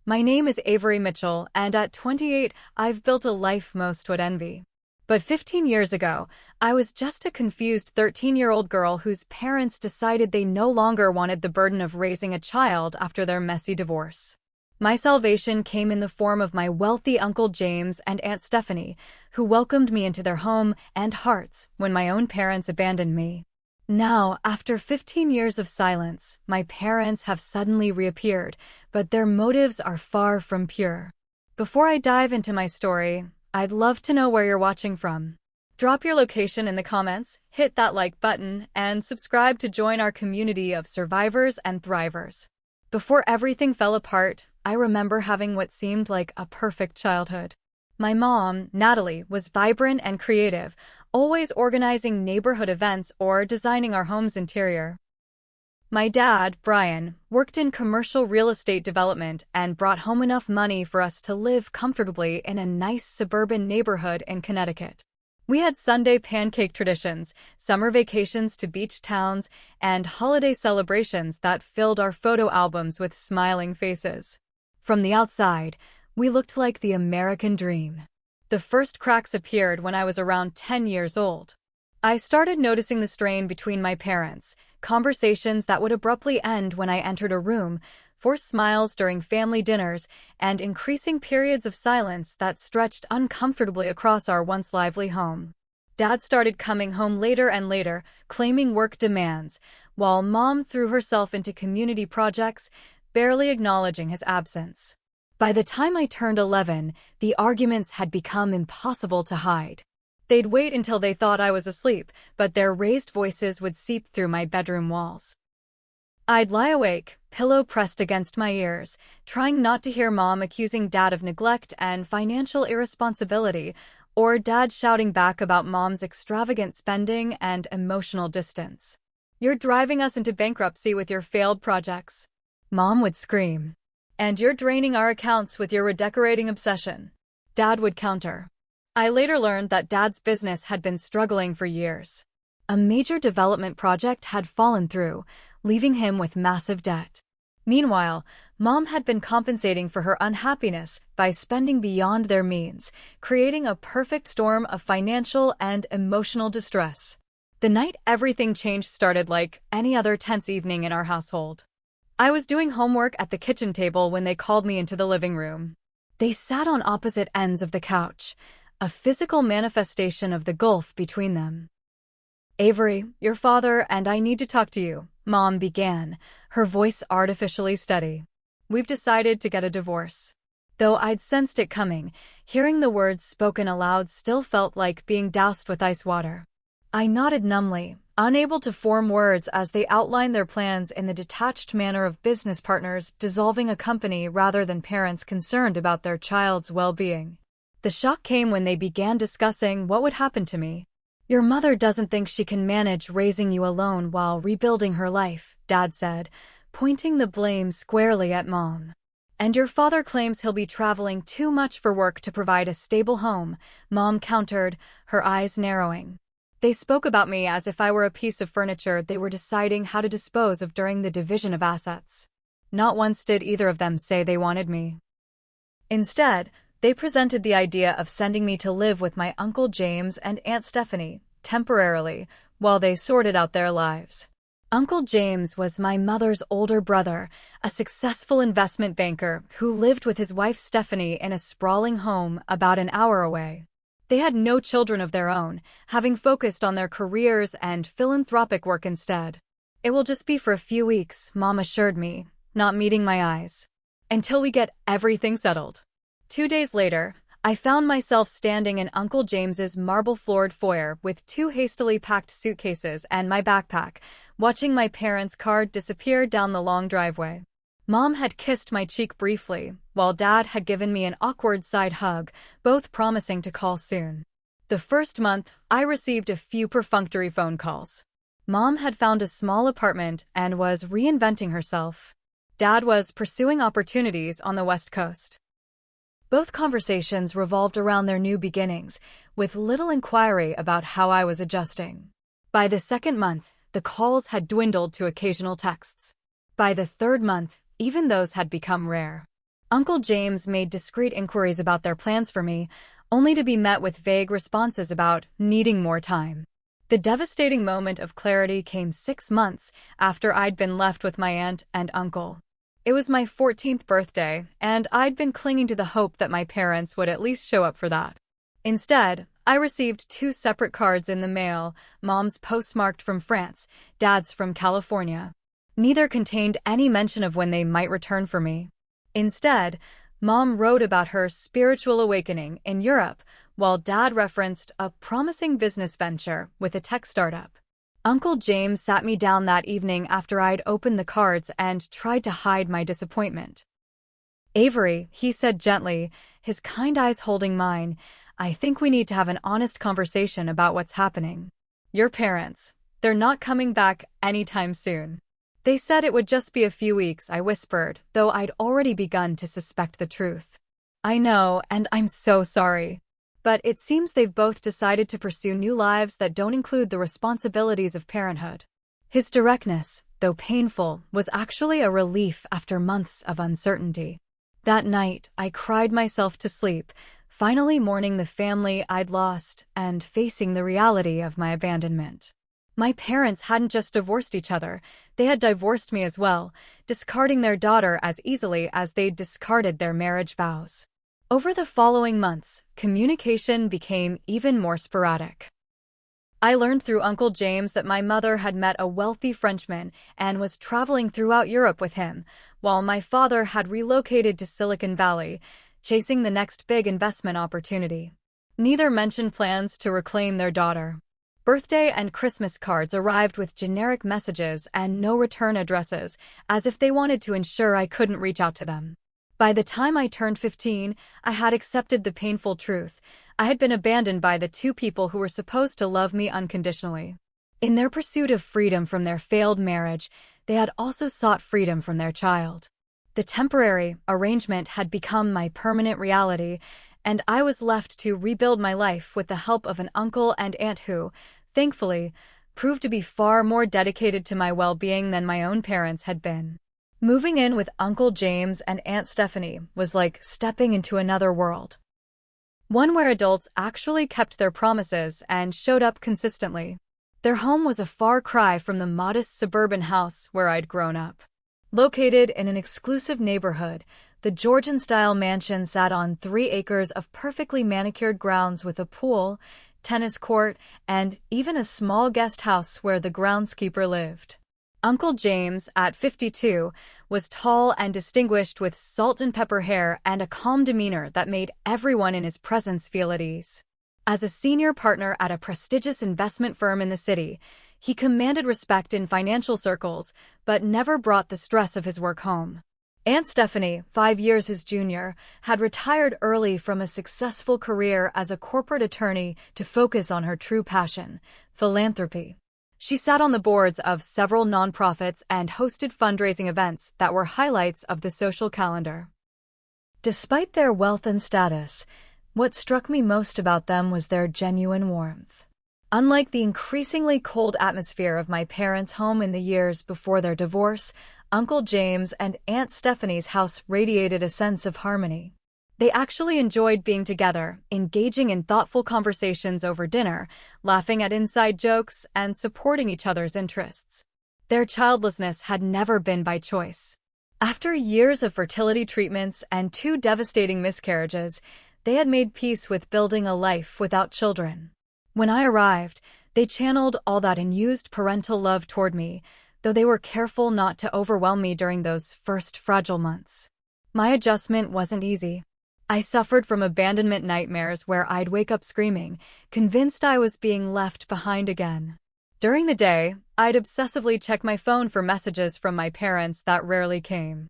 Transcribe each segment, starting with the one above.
My name is Avery Mitchell, and at 28, I've built a life most would envy. But 15 years ago, I was just a confused 13-year-old girl whose parents decided they no longer wanted the burden of raising a child after their messy divorce. My salvation came in the form of my wealthy Uncle James and Aunt Stephanie, who welcomed me into their home and hearts when my own parents abandoned me. Now, after 15 years of silence, my parents have suddenly reappeared, but their motives are far from pure. Before I dive into my story, I'd love to know where you're watching from. Drop your location in the comments, hit that like button, and subscribe to join our community of survivors and thrivers. Before everything fell apart, I remember having what seemed like a perfect childhood. My mom, Natalie, was vibrant and creative, always organizing neighborhood events or designing our home's interior. My dad, Brian, worked in commercial real estate development and brought home enough money for us to live comfortably in a nice suburban neighborhood in Connecticut. We had Sunday pancake traditions, summer vacations to beach towns, and holiday celebrations that filled our photo albums with smiling faces. From the outside, we looked like the American dream. The first cracks appeared when I was around 10 years old. I started noticing the strain between my parents, conversations that would abruptly end when I entered a room, forced smiles during family dinners, and increasing periods of silence that stretched uncomfortably across our once lively home. Dad started coming home later and later, claiming work demands, while Mom threw herself into community projects, barely acknowledging his absence. By the time I turned 11, the arguments had become impossible to hide. They'd wait until they thought I was asleep, but their raised voices would seep through my bedroom walls. I'd lie awake, pillow pressed against my ears, trying not to hear Mom accusing Dad of neglect and financial irresponsibility, or Dad shouting back about Mom's extravagant spending and emotional distance. "You're driving us into bankruptcy with your failed projects," Mom would scream. "And you're draining our accounts with your redecorating obsession," Dad would counter. I later learned that Dad's business had been struggling for years. A major development project had fallen through, leaving him with massive debt. Meanwhile, Mom had been compensating for her unhappiness by spending beyond their means, creating a perfect storm of financial and emotional distress. The night everything changed started like any other tense evening in our household. I was doing homework at the kitchen table when they called me into the living room. They sat on opposite ends of the couch, a physical manifestation of the gulf between them. "Avery, your father and I need to talk to you," Mom began, her voice artificially steady. "We've decided to get a divorce." Though I'd sensed it coming, hearing the words spoken aloud still felt like being doused with ice water. I nodded numbly, unable to form words as they outlined their plans in the detached manner of business partners dissolving a company rather than parents concerned about their child's well-being. The shock came when they began discussing what would happen to me. "Your mother doesn't think she can manage raising you alone while rebuilding her life," Dad said, pointing the blame squarely at Mom. "And your father claims he'll be traveling too much for work to provide a stable home," Mom countered, her eyes narrowing. They spoke about me as if I were a piece of furniture they were deciding how to dispose of during the division of assets. Not once did either of them say they wanted me. Instead, they presented the idea of sending me to live with my Uncle James and Aunt Stephanie, temporarily, while they sorted out their lives. Uncle James was my mother's older brother, a successful investment banker who lived with his wife Stephanie in a sprawling home about an hour away. They had no children of their own, having focused on their careers and philanthropic work instead. "It will just be for a few weeks," Mom assured me, not meeting my eyes. "Until we get everything settled." 2 days later, I found myself standing in Uncle James's marble-floored foyer with 2 hastily packed suitcases and my backpack, watching my parents' car disappear down the long driveway. Mom had kissed my cheek briefly, while Dad had given me an awkward side hug, both promising to call soon. The first month, I received a few perfunctory phone calls. Mom had found a small apartment and was reinventing herself. Dad was pursuing opportunities on the West Coast. Both conversations revolved around their new beginnings, with little inquiry about how I was adjusting. By the second month, the calls had dwindled to occasional texts. By the third month, even those had become rare. Uncle James made discreet inquiries about their plans for me, only to be met with vague responses about needing more time. The devastating moment of clarity came 6 months after I'd been left with my aunt and uncle. It was my 14th birthday, and I'd been clinging to the hope that my parents would at least show up for that. Instead, I received two separate cards in the mail, Mom's postmarked from France, Dad's from California. Neither contained any mention of when they might return for me. Instead, Mom wrote about her spiritual awakening in Europe, while Dad referenced a promising business venture with a tech startup. Uncle James sat me down that evening after I'd opened the cards and tried to hide my disappointment. "Avery," he said gently, his kind eyes holding mine, "I think we need to have an honest conversation about what's happening. Your parents, they're not coming back anytime soon." "They said it would just be a few weeks," I whispered, though I'd already begun to suspect the truth. "I know, and I'm so sorry. But it seems they've both decided to pursue new lives that don't include the responsibilities of parenthood." His directness, though painful, was actually a relief after months of uncertainty. That night, I cried myself to sleep, finally mourning the family I'd lost and facing the reality of my abandonment. My parents hadn't just divorced each other, they had divorced me as well, discarding their daughter as easily as they'd discarded their marriage vows. Over the following months, communication became even more sporadic. I learned through Uncle James that my mother had met a wealthy Frenchman and was traveling throughout Europe with him, while my father had relocated to Silicon Valley, chasing the next big investment opportunity. Neither mentioned plans to reclaim their daughter. Birthday and Christmas cards arrived with generic messages and no return addresses, as if they wanted to ensure I couldn't reach out to them. By the time I turned 15, I had accepted the painful truth. I had been abandoned by the two people who were supposed to love me unconditionally. In their pursuit of freedom from their failed marriage, they had also sought freedom from their child. The temporary arrangement had become my permanent reality, and I was left to rebuild my life with the help of an uncle and aunt who, thankfully, proved to be far more dedicated to my well-being than my own parents had been. Moving in with Uncle James and Aunt Stephanie was like stepping into another world. One where adults actually kept their promises and showed up consistently. Their home was a far cry from the modest suburban house where I'd grown up. Located in an exclusive neighborhood, the Georgian-style mansion sat on 3 acres of perfectly manicured grounds with a pool, tennis court, and even a small guest house where the groundskeeper lived. Uncle James, at 52, was tall and distinguished with salt and pepper hair and a calm demeanor that made everyone in his presence feel at ease. As a senior partner at a prestigious investment firm in the city, he commanded respect in financial circles, but never brought the stress of his work home. Aunt Stephanie, 5 years his junior, had retired early from a successful career as a corporate attorney to focus on her true passion, philanthropy. She sat on the boards of several nonprofits and hosted fundraising events that were highlights of the social calendar. Despite their wealth and status, what struck me most about them was their genuine warmth. Unlike the increasingly cold atmosphere of my parents' home in the years before their divorce, Uncle James and Aunt Stephanie's house radiated a sense of harmony. They actually enjoyed being together, engaging in thoughtful conversations over dinner, laughing at inside jokes, and supporting each other's interests. Their childlessness had never been by choice. After years of fertility treatments and 2 devastating miscarriages, they had made peace with building a life without children. When I arrived, they channeled all that unused parental love toward me, though they were careful not to overwhelm me during those first fragile months. My adjustment wasn't easy. I suffered from abandonment nightmares where I'd wake up screaming, convinced I was being left behind again. During the day, I'd obsessively check my phone for messages from my parents that rarely came.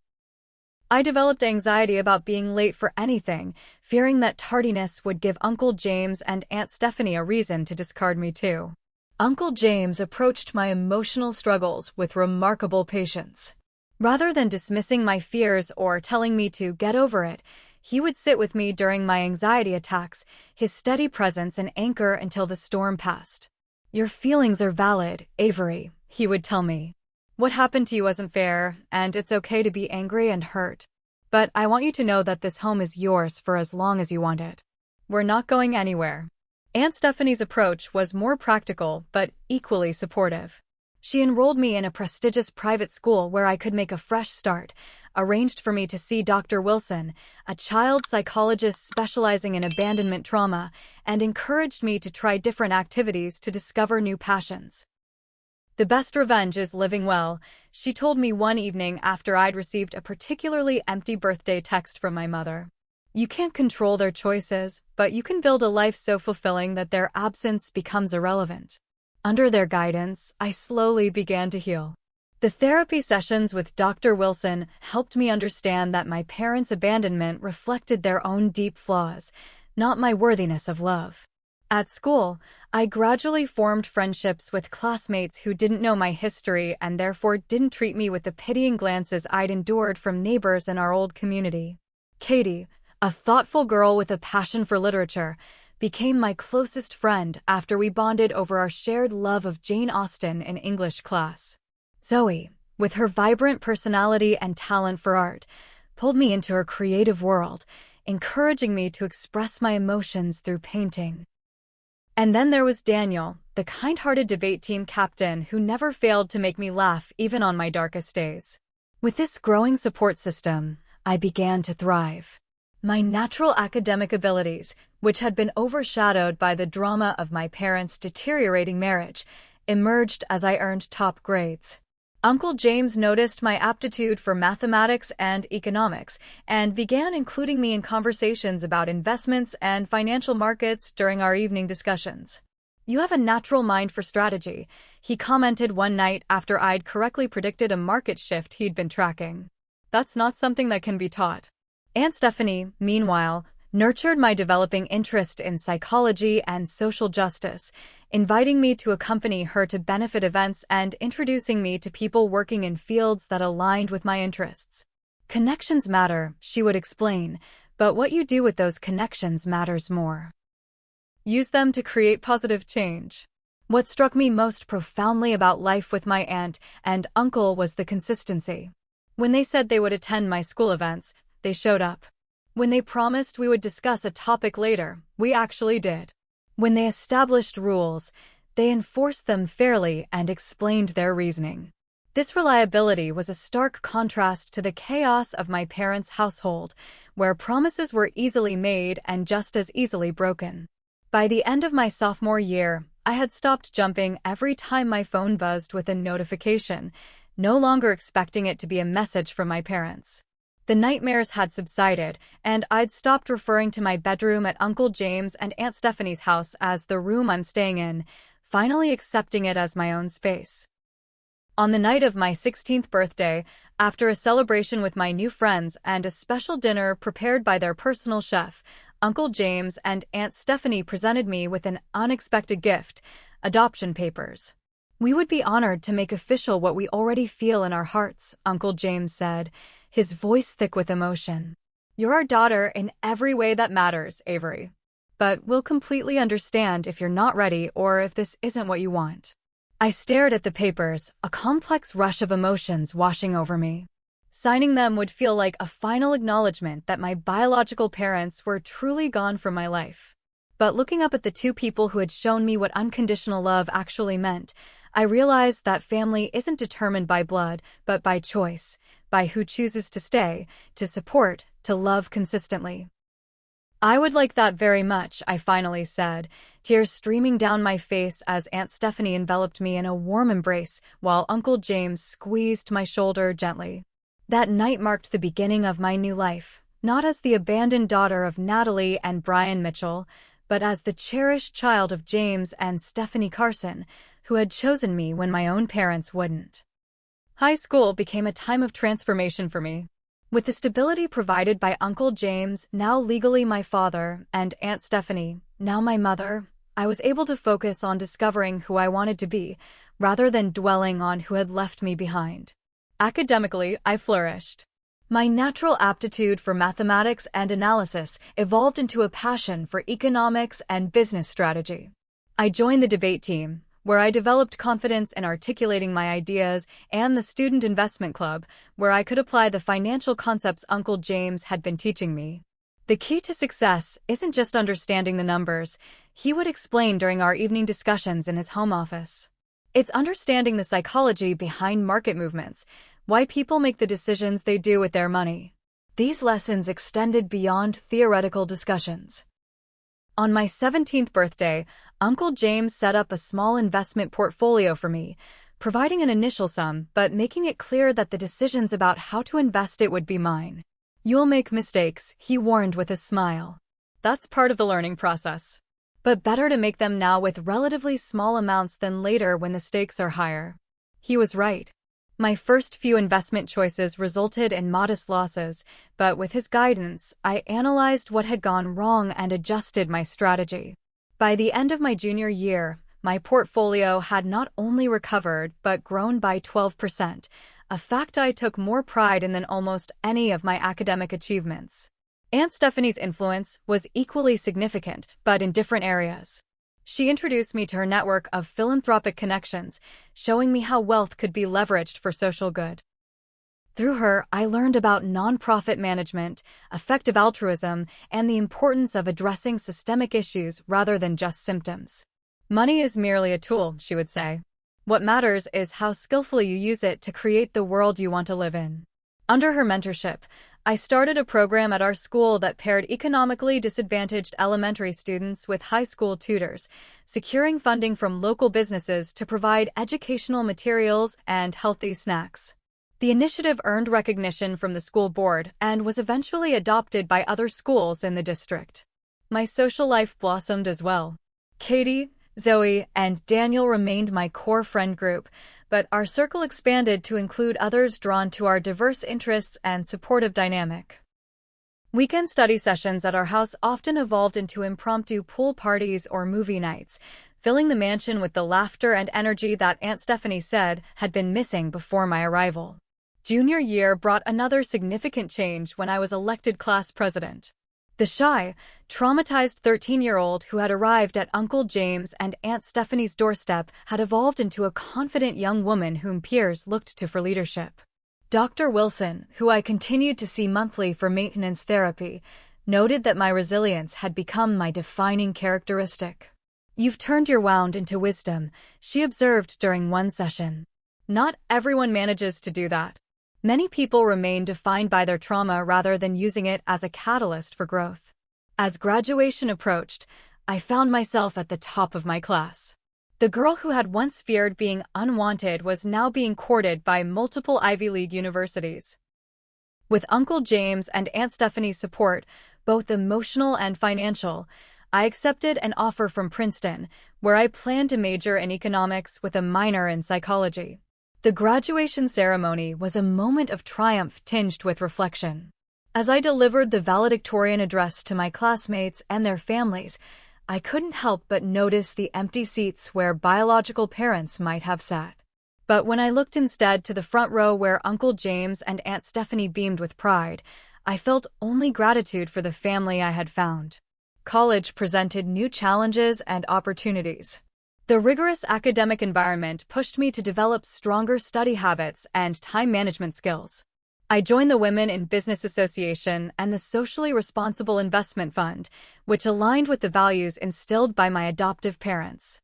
I developed anxiety about being late for anything, fearing that tardiness would give Uncle James and Aunt Stephanie a reason to discard me too. Uncle James approached my emotional struggles with remarkable patience. Rather than dismissing my fears or telling me to get over it, he would sit with me during my anxiety attacks, his steady presence an anchor until the storm passed. "Your feelings are valid, Avery," he would tell me. "What happened to you wasn't fair, and it's okay to be angry and hurt. But I want you to know that this home is yours for as long as you want it. We're not going anywhere." Aunt Stephanie's approach was more practical but equally supportive. She enrolled me in a prestigious private school where I could make a fresh start, arranged for me to see Dr. Wilson, a child psychologist specializing in abandonment trauma, and encouraged me to try different activities to discover new passions. "The best revenge is living well," she told me one evening after I'd received a particularly empty birthday text from my mother. "You can't control their choices, but you can build a life so fulfilling that their absence becomes irrelevant." Under their guidance, I slowly began to heal. The therapy sessions with Dr. Wilson helped me understand that my parents' abandonment reflected their own deep flaws, not my worthiness of love. At school, I gradually formed friendships with classmates who didn't know my history and therefore didn't treat me with the pitying glances I'd endured from neighbors in our old community. Katie, a thoughtful girl with a passion for literature, became my closest friend after we bonded over our shared love of Jane Austen in English class. Zoe, with her vibrant personality and talent for art, pulled me into her creative world, encouraging me to express my emotions through painting. And then there was Daniel, the kind-hearted debate team captain who never failed to make me laugh even on my darkest days. With this growing support system, I began to thrive. My natural academic abilities, which had been overshadowed by the drama of my parents' deteriorating marriage, emerged as I earned top grades. Uncle James noticed my aptitude for mathematics and economics and began including me in conversations about investments and financial markets during our evening discussions. "You have a natural mind for strategy," he commented one night after I'd correctly predicted a market shift he'd been tracking. "That's not something that can be taught." Aunt Stephanie, meanwhile, nurtured my developing interest in psychology and social justice, inviting me to accompany her to benefit events and introducing me to people working in fields that aligned with my interests. "Connections matter," she would explain, "but what you do with those connections matters more. Use them to create positive change." What struck me most profoundly about life with my aunt and uncle was the consistency. When they said they would attend my school events, they showed up. When they promised we would discuss a topic later, we actually did. When they established rules, they enforced them fairly and explained their reasoning. This reliability was a stark contrast to the chaos of my parents' household, where promises were easily made and just as easily broken. By the end of my sophomore year, I had stopped jumping every time my phone buzzed with a notification, no longer expecting it to be a message from my parents. The nightmares had subsided, and I'd stopped referring to my bedroom at Uncle James and Aunt Stephanie's house as the room I'm staying in, finally accepting it as my own space. On the night of my 16th birthday, after a celebration with my new friends and a special dinner prepared by their personal chef, Uncle James and Aunt Stephanie presented me with an unexpected gift: adoption papers. "We would be honored to make official what we already feel in our hearts," Uncle James said, his voice thick with emotion. "You're our daughter in every way that matters, Avery. But we'll completely understand if you're not ready or if this isn't what you want." I stared at the papers, a complex rush of emotions washing over me. Signing them would feel like a final acknowledgement that my biological parents were truly gone from my life. But looking up at the two people who had shown me what unconditional love actually meant, I realized that family isn't determined by blood, but by choice, by who chooses to stay, to support, to love consistently. "I would like that very much," I finally said, tears streaming down my face as Aunt Stephanie enveloped me in a warm embrace while Uncle James squeezed my shoulder gently. That night marked the beginning of my new life, not as the abandoned daughter of Natalie and Brian Mitchell, but as the cherished child of James and Stephanie Carson, who had chosen me when my own parents wouldn't. High school became a time of transformation for me. With the stability provided by Uncle James, now legally my father, and Aunt Stephanie, now my mother, I was able to focus on discovering who I wanted to be, rather than dwelling on who had left me behind. Academically, I flourished. My natural aptitude for mathematics and analysis evolved into a passion for economics and business strategy. I joined the debate team, where I developed confidence in articulating my ideas, and the Student Investment Club, where I could apply the financial concepts Uncle James had been teaching me. The key to success isn't just understanding the numbers, he would explain during our evening discussions in his home office. It's understanding the psychology behind market movements, why people make the decisions they do with their money. These lessons extended beyond theoretical discussions. On my 17th birthday, Uncle James set up a small investment portfolio for me, providing an initial sum but making it clear that the decisions about how to invest it would be mine. "You'll make mistakes," he warned with a smile. "That's part of the learning process. But better to make them now with relatively small amounts than later when the stakes are higher." He was right. My first few investment choices resulted in modest losses, but with his guidance, I analyzed what had gone wrong and adjusted my strategy. By the end of my junior year, my portfolio had not only recovered but grown by 12%, a fact I took more pride in than almost any of my academic achievements. Aunt Stephanie's influence was equally significant, but in different areas. She introduced me to her network of philanthropic connections, showing me how wealth could be leveraged for social good. Through her, I learned about nonprofit management, effective altruism, and the importance of addressing systemic issues rather than just symptoms. "Money is merely a tool," she would say. "What matters is how skillfully you use it to create the world you want to live in." Under her mentorship, I started a program at our school that paired economically disadvantaged elementary students with high school tutors, securing funding from local businesses to provide educational materials and healthy snacks. The initiative earned recognition from the school board and was eventually adopted by other schools in the district. My social life blossomed as well. Katie, Zoe, and Daniel remained my core friend group, but our circle expanded to include others drawn to our diverse interests and supportive dynamic. Weekend study sessions at our house often evolved into impromptu pool parties or movie nights, filling the mansion with the laughter and energy that Aunt Stephanie said had been missing before my arrival. Junior year brought another significant change when I was elected class president. The shy, traumatized 13-year-old who had arrived at Uncle James and Aunt Stephanie's doorstep had evolved into a confident young woman whom peers looked to for leadership. Dr. Wilson, who I continued to see monthly for maintenance therapy, noted that my resilience had become my defining characteristic. "You've turned your wound into wisdom," she observed during one session. Not everyone manages to do that. Many people remain defined by their trauma rather than using it as a catalyst for growth. As graduation approached, I found myself at the top of my class. The girl who had once feared being unwanted was now being courted by multiple Ivy League universities. With Uncle James and Aunt Stephanie's support, both emotional and financial, I accepted an offer from Princeton, where I planned to major in economics with a minor in psychology. The graduation ceremony was a moment of triumph tinged with reflection. As I delivered the valedictorian address to my classmates and their families, I couldn't help but notice the empty seats where biological parents might have sat. But when I looked instead to the front row where Uncle James and Aunt Stephanie beamed with pride, I felt only gratitude for the family I had found. College presented new challenges and opportunities. The rigorous academic environment pushed me to develop stronger study habits and time management skills. I joined the Women in Business Association and the Socially Responsible Investment Fund, which aligned with the values instilled by my adoptive parents.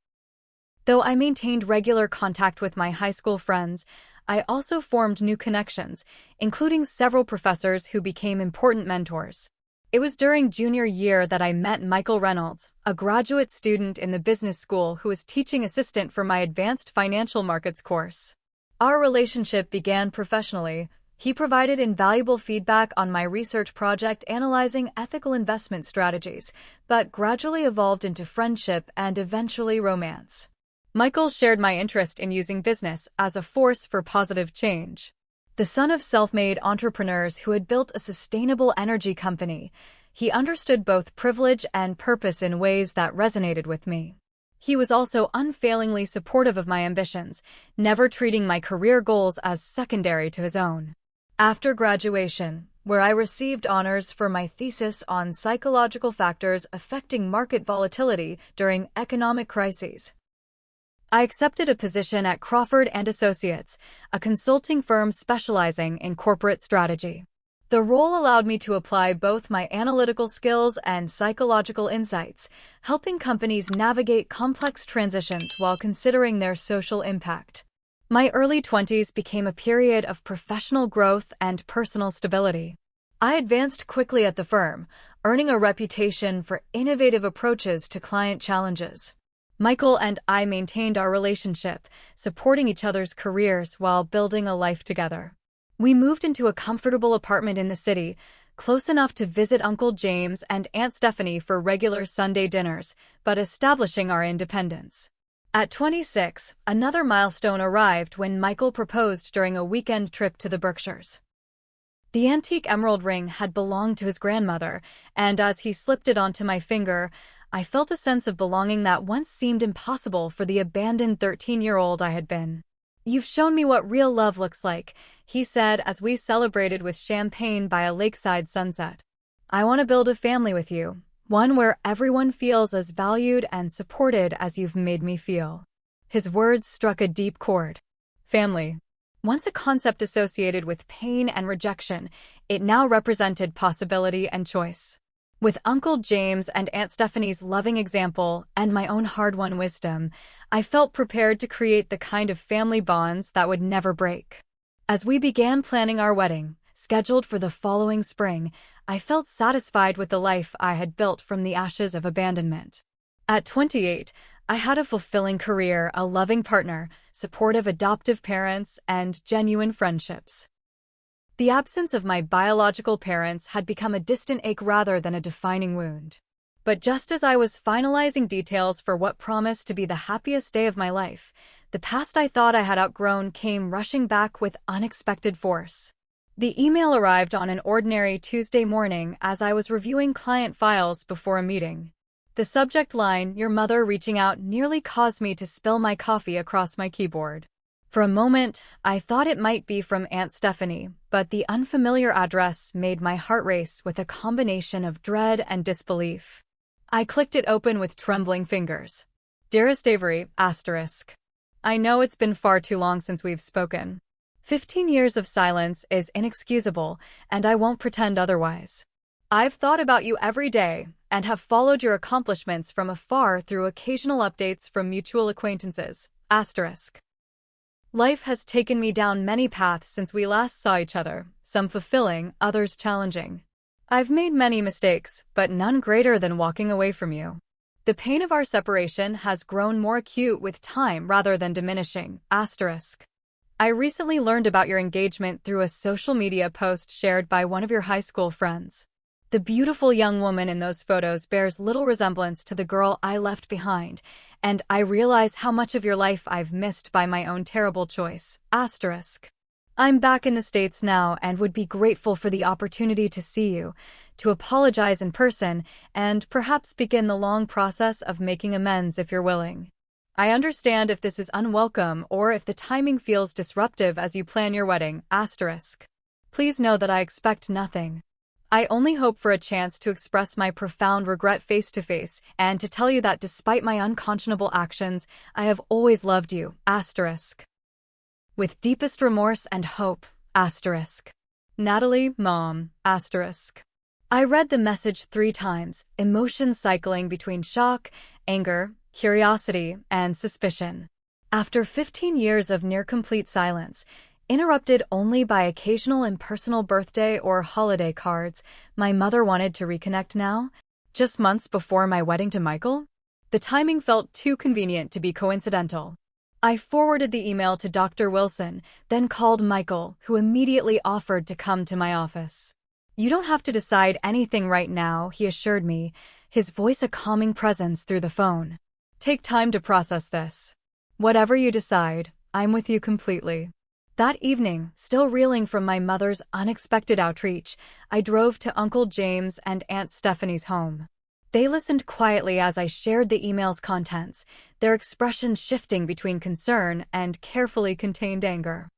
Though I maintained regular contact with my high school friends, I also formed new connections, including several professors who became important mentors. It was during junior year that I met Michael Reynolds, a graduate student in the business school who was teaching assistant for my advanced financial markets course. Our relationship began professionally. He provided invaluable feedback on my research project analyzing ethical investment strategies, but gradually evolved into friendship and eventually romance. Michael shared my interest in using business as a force for positive change. The son of self-made entrepreneurs who had built a sustainable energy company, he understood both privilege and purpose in ways that resonated with me. He was also unfailingly supportive of my ambitions, never treating my career goals as secondary to his own. After graduation, where I received honors for my thesis on psychological factors affecting market volatility during economic crises, I accepted a position at Crawford and Associates, a consulting firm specializing in corporate strategy. The role allowed me to apply both my analytical skills and psychological insights, helping companies navigate complex transitions while considering their social impact. My early 20s became a period of professional growth and personal stability. I advanced quickly at the firm, earning a reputation for innovative approaches to client challenges. Michael and I maintained our relationship, supporting each other's careers while building a life together. We moved into a comfortable apartment in the city, close enough to visit Uncle James and Aunt Stephanie for regular Sunday dinners, but establishing our independence. At 26, another milestone arrived when Michael proposed during a weekend trip to the Berkshires. The antique emerald ring had belonged to his grandmother, and as he slipped it onto my finger, I felt a sense of belonging that once seemed impossible for the abandoned 13-year-old I had been. "You've shown me what real love looks like," he said as we celebrated with champagne by a lakeside sunset. "I want to build a family with you, one where everyone feels as valued and supported as you've made me feel." His words struck a deep chord. Family. Once a concept associated with pain and rejection, it now represented possibility and choice. With Uncle James and Aunt Stephanie's loving example and my own hard-won wisdom, I felt prepared to create the kind of family bonds that would never break. As we began planning our wedding, scheduled for the following spring, I felt satisfied with the life I had built from the ashes of abandonment. At 28, I had a fulfilling career, a loving partner, supportive adoptive parents, and genuine friendships. The absence of my biological parents had become a distant ache rather than a defining wound. But just as I was finalizing details for what promised to be the happiest day of my life, the past I thought I had outgrown came rushing back with unexpected force. The email arrived on an ordinary Tuesday morning as I was reviewing client files before a meeting. The subject line, "Your mother reaching out," nearly caused me to spill my coffee across my keyboard. For a moment, I thought it might be from Aunt Stephanie, but the unfamiliar address made my heart race with a combination of dread and disbelief. I clicked it open with trembling fingers. "Dearest Avery, asterisk. I know it's been far too long since we've spoken. 15 years of silence is inexcusable, and I won't pretend otherwise. I've thought about you every day and have followed your accomplishments from afar through occasional updates from mutual acquaintances, asterisk. Life has taken me down many paths since we last saw each other, some fulfilling, others challenging. I've made many mistakes, but none greater than walking away from you. The pain of our separation has grown more acute with time rather than diminishing, asterisk. I recently learned about your engagement through a social media post shared by one of your high school friends. The beautiful young woman in those photos bears little resemblance to the girl I left behind, and I realize how much of your life I've missed by my own terrible choice, asterisk. I'm back in the States now and would be grateful for the opportunity to see you, to apologize in person, and perhaps begin the long process of making amends if you're willing. I understand if this is unwelcome or if the timing feels disruptive as you plan your wedding, asterisk. Please know that I expect nothing. I only hope for a chance to express my profound regret face-to-face and to tell you that despite my unconscionable actions, I have always loved you, asterisk. With deepest remorse and hope, asterisk. Natalie, Mom, asterisk. I read the message 3 times, emotions cycling between shock, anger, curiosity, and suspicion. After 15 years of near-complete silence, interrupted only by occasional impersonal birthday or holiday cards, my mother wanted to reconnect now, just months before my wedding to Michael? The timing felt too convenient to be coincidental. I forwarded the email to Dr. Wilson, then called Michael, who immediately offered to come to my office. "You don't have to decide anything right now," he assured me, his voice a calming presence through the phone. "Take time to process this. Whatever you decide, I'm with you completely." That evening, still reeling from my mother's unexpected outreach, I drove to Uncle James and Aunt Stephanie's home. They listened quietly as I shared the email's contents, their expressions shifting between concern and carefully contained anger.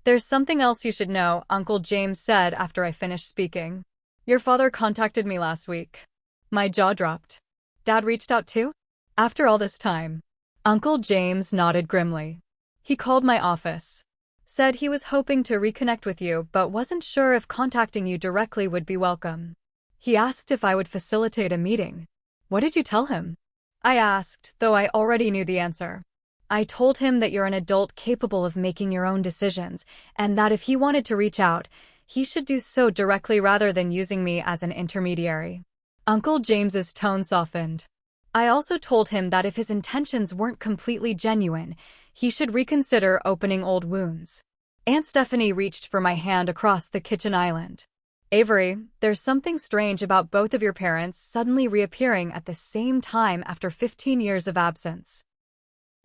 "There's something else you should know," Uncle James said after I finished speaking. "Your father contacted me last week." My jaw dropped. "Dad reached out too? After all this time?" Uncle James nodded grimly. He called my office. Said he was hoping to reconnect with you but wasn't sure if contacting you directly would be welcome. He asked if I would facilitate a meeting. What did you tell him? I asked, though I already knew the answer. I told him that you're an adult capable of making your own decisions, and that if he wanted to reach out, he should do so directly rather than using me as an intermediary. Uncle James's tone softened. I also told him that if his intentions weren't completely genuine, he should reconsider opening old wounds. Aunt Stephanie reached for my hand across the kitchen island. Avery, there's something strange about both of your parents suddenly reappearing at the same time after 15 years of absence.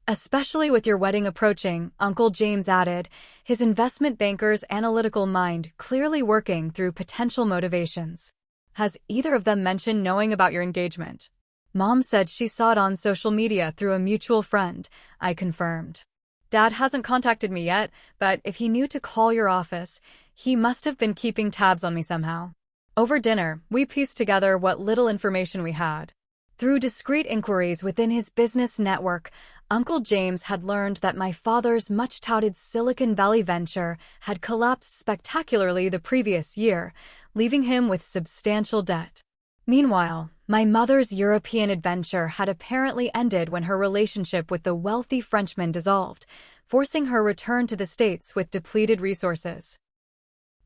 Especially with your wedding approaching, Uncle James added, his investment banker's analytical mind clearly working through potential motivations. Has either of them mentioned knowing about your engagement? Mom said she saw it on social media through a mutual friend, I confirmed. Dad hasn't contacted me yet, but if he knew to call your office, he must have been keeping tabs on me somehow. Over dinner, we pieced together what little information we had. Through discreet inquiries within his business network, Uncle James had learned that my father's much-touted Silicon Valley venture had collapsed spectacularly the previous year, leaving him with substantial debt. Meanwhile, my mother's European adventure had apparently ended when her relationship with the wealthy Frenchman dissolved, forcing her return to the States with depleted resources.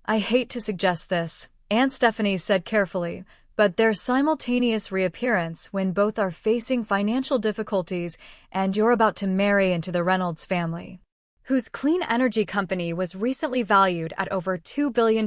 I hate to suggest this, Aunt Stephanie said carefully, but their simultaneous reappearance when both are facing financial difficulties and you're about to marry into the Reynolds family, whose clean energy company was recently valued at over $2 billion,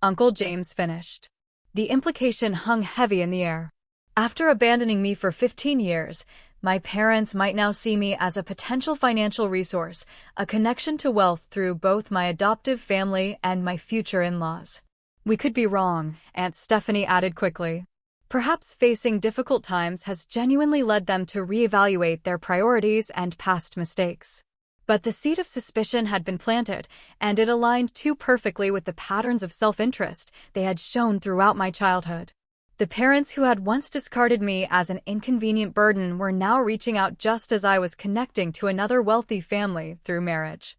Uncle James finished. The implication hung heavy in the air. After abandoning me for 15 years, my parents might now see me as a potential financial resource, a connection to wealth through both my adoptive family and my future in-laws. We could be wrong, Aunt Stephanie added quickly. Perhaps facing difficult times has genuinely led them to reevaluate their priorities and past mistakes. But the seed of suspicion had been planted, and it aligned too perfectly with the patterns of self-interest they had shown throughout my childhood. The parents who had once discarded me as an inconvenient burden were now reaching out just as I was connecting to another wealthy family through marriage.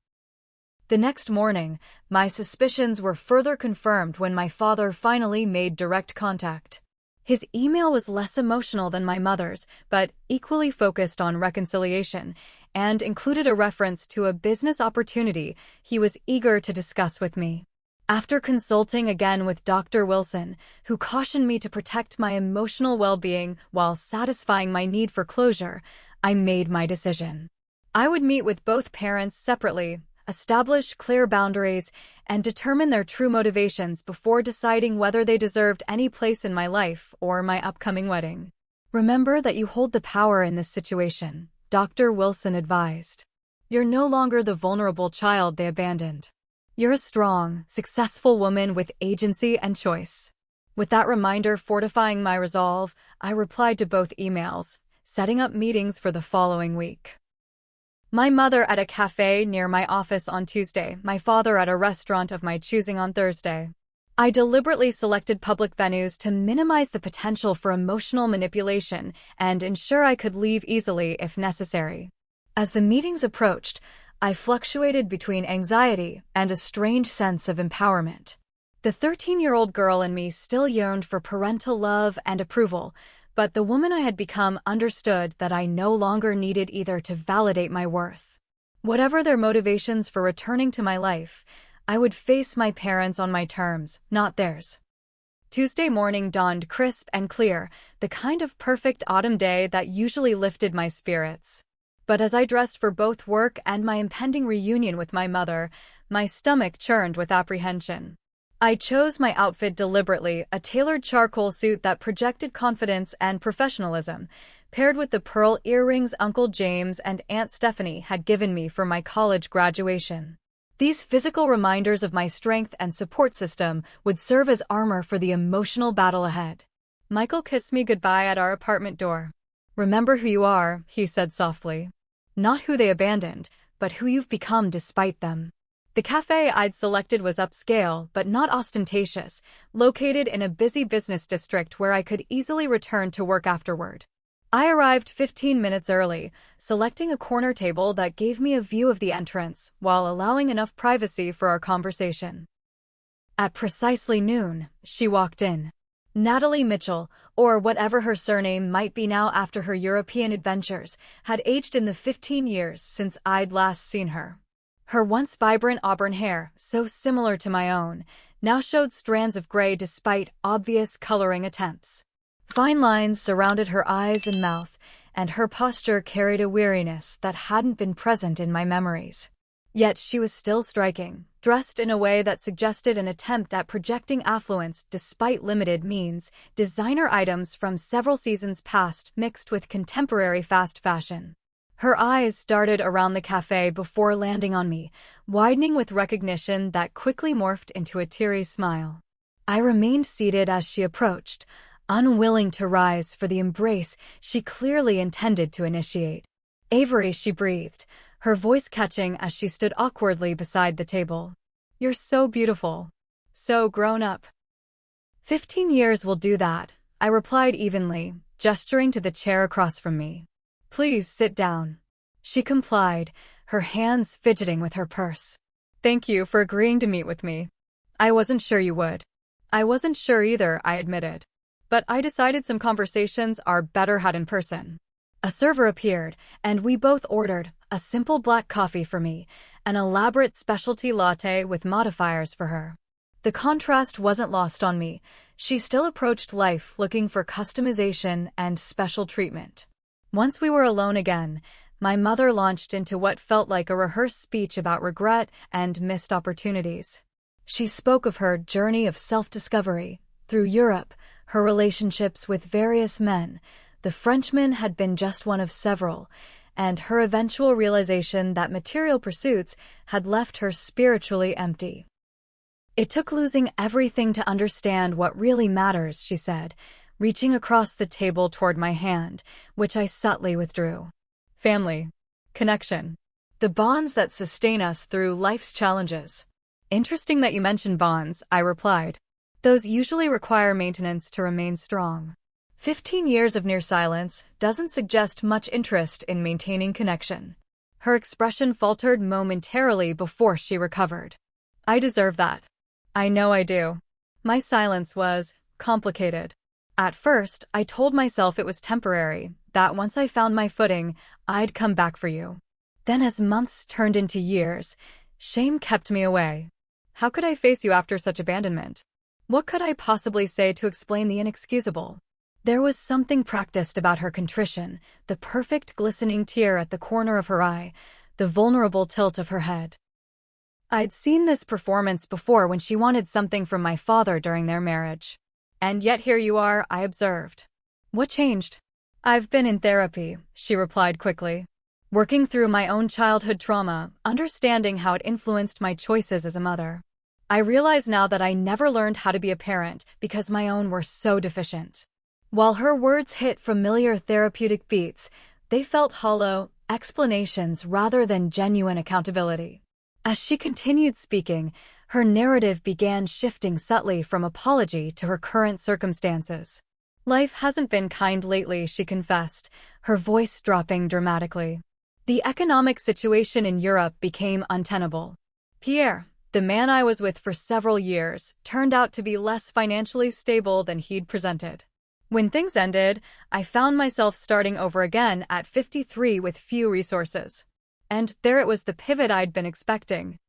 The next morning, my suspicions were further confirmed when my father finally made direct contact. His email was less emotional than my mother's, but equally focused on reconciliation, and included a reference to a business opportunity he was eager to discuss with me. After consulting again with Dr. Wilson, who cautioned me to protect my emotional well-being while satisfying my need for closure, I made my decision. I would meet with both parents separately, establish clear boundaries, and determine their true motivations before deciding whether they deserved any place in my life or my upcoming wedding. Remember that you hold the power in this situation, Dr. Wilson advised. You're no longer the vulnerable child they abandoned. You're a strong, successful woman with agency and choice. With that reminder fortifying my resolve, I replied to both emails, setting up meetings for the following week. My mother at a cafe near my office on Tuesday, my father at a restaurant of my choosing on Thursday. I deliberately selected public venues to minimize the potential for emotional manipulation and ensure I could leave easily if necessary. As the meetings approached, I fluctuated between anxiety and a strange sense of empowerment. The 13-year-old girl in me still yearned for parental love and approval, but the woman I had become understood that I no longer needed either to validate my worth. Whatever their motivations for returning to my life, I would face my parents on my terms, not theirs. Tuesday morning dawned crisp and clear, the kind of perfect autumn day that usually lifted my spirits. But as I dressed for both work and my impending reunion with my mother, my stomach churned with apprehension. I chose my outfit deliberately, a tailored charcoal suit that projected confidence and professionalism, paired with the pearl earrings Uncle James and Aunt Stephanie had given me for my college graduation. These physical reminders of my strength and support system would serve as armor for the emotional battle ahead. Michael kissed me goodbye at our apartment door. "Remember who you are," he said softly. "Not who they abandoned, but who you've become despite them." The cafe I'd selected was upscale, but not ostentatious, located in a busy business district where I could easily return to work afterward. I arrived 15 minutes early, selecting a corner table that gave me a view of the entrance while allowing enough privacy for our conversation. At precisely noon, she walked in. Natalie Mitchell, or whatever her surname might be now after her European adventures, had aged in the 15 years since I'd last seen her. Her once vibrant auburn hair, so similar to my own, now showed strands of gray despite obvious coloring attempts. Fine lines surrounded her eyes and mouth, and her posture carried a weariness that hadn't been present in my memories. Yet she was still striking, dressed in a way that suggested an attempt at projecting affluence despite limited means, designer items from several seasons past mixed with contemporary fast fashion. Her eyes darted around the cafe before landing on me, widening with recognition that quickly morphed into a teary smile. I remained seated as she approached, unwilling to rise for the embrace she clearly intended to initiate. "Avery," she breathed, her voice catching as she stood awkwardly beside the table. "You're so beautiful. So grown up." 15 years will do that, I replied evenly, gesturing to the chair across from me. "Please sit down." She complied, her hands fidgeting with her purse. "Thank you for agreeing to meet with me. I wasn't sure you would." "I wasn't sure either," I admitted. "But I decided some conversations are better had in person." A server appeared, and we both ordered a simple black coffee for me, an elaborate specialty latte with modifiers for her. The contrast wasn't lost on me. She still approached life looking for customization and special treatment. Once we were alone again, my mother launched into what felt like a rehearsed speech about regret and missed opportunities. She spoke of her journey of self-discovery through Europe, her relationships with various men. The Frenchman had been just one of several, and her eventual realization that material pursuits had left her spiritually empty. "It took losing everything to understand what really matters," she said, reaching across the table toward my hand, which I subtly withdrew. "Family. Connection. The bonds that sustain us through life's challenges." "Interesting that you mentioned bonds," I replied. "Those usually require maintenance to remain strong." 15 years of near silence doesn't suggest much interest in maintaining connection. Her expression faltered momentarily before she recovered. "I deserve that. I know I do." My silence was complicated. At first, I told myself it was temporary, that once I found my footing, I'd come back for you. Then as months turned into years, shame kept me away. How could I face you after such abandonment? What could I possibly say to explain the inexcusable? There was something practiced about her contrition, the perfect glistening tear at the corner of her eye, the vulnerable tilt of her head. I'd seen this performance before when she wanted something from my father during their marriage. "And yet here you are," I observed. "What changed?" "I've been in therapy," she replied quickly. "Working through my own childhood trauma, understanding how it influenced my choices as a mother. I realize now that I never learned how to be a parent because my own were so deficient." While her words hit familiar therapeutic beats, they felt hollow explanations rather than genuine accountability. As she continued speaking, her narrative began shifting subtly from apology to her current circumstances. "Life hasn't been kind lately," she confessed, her voice dropping dramatically. "The economic situation in Europe became untenable. Pierre, the man I was with for several years, turned out to be less financially stable than he'd presented. When things ended, I found myself starting over again at 53 with few resources. And there it was, the pivot I'd been expecting.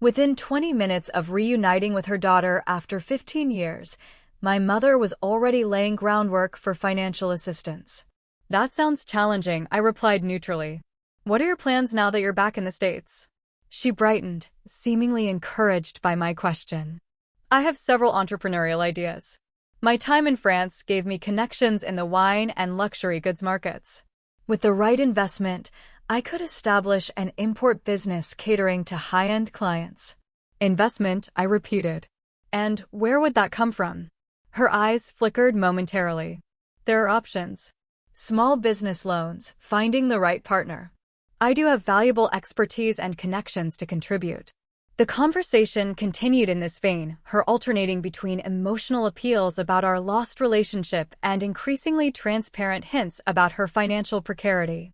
Within 20 minutes of reuniting with her daughter after 15 years, my mother was already laying groundwork for financial assistance." "That sounds challenging," I replied neutrally. "What are your plans now that you're back in the States?" She brightened, seemingly encouraged by my question. "I have several entrepreneurial ideas. My time in France gave me connections in the wine and luxury goods markets. With the right investment, I could establish an import business catering to high-end clients." "Investment," I repeated. "And where would that come from?" Her eyes flickered momentarily. "There are options. Small business loans, finding the right partner. I do have valuable expertise and connections to contribute. The conversation continued in this vein, her alternating between emotional appeals about our lost relationship and increasingly transparent hints about her financial precarity.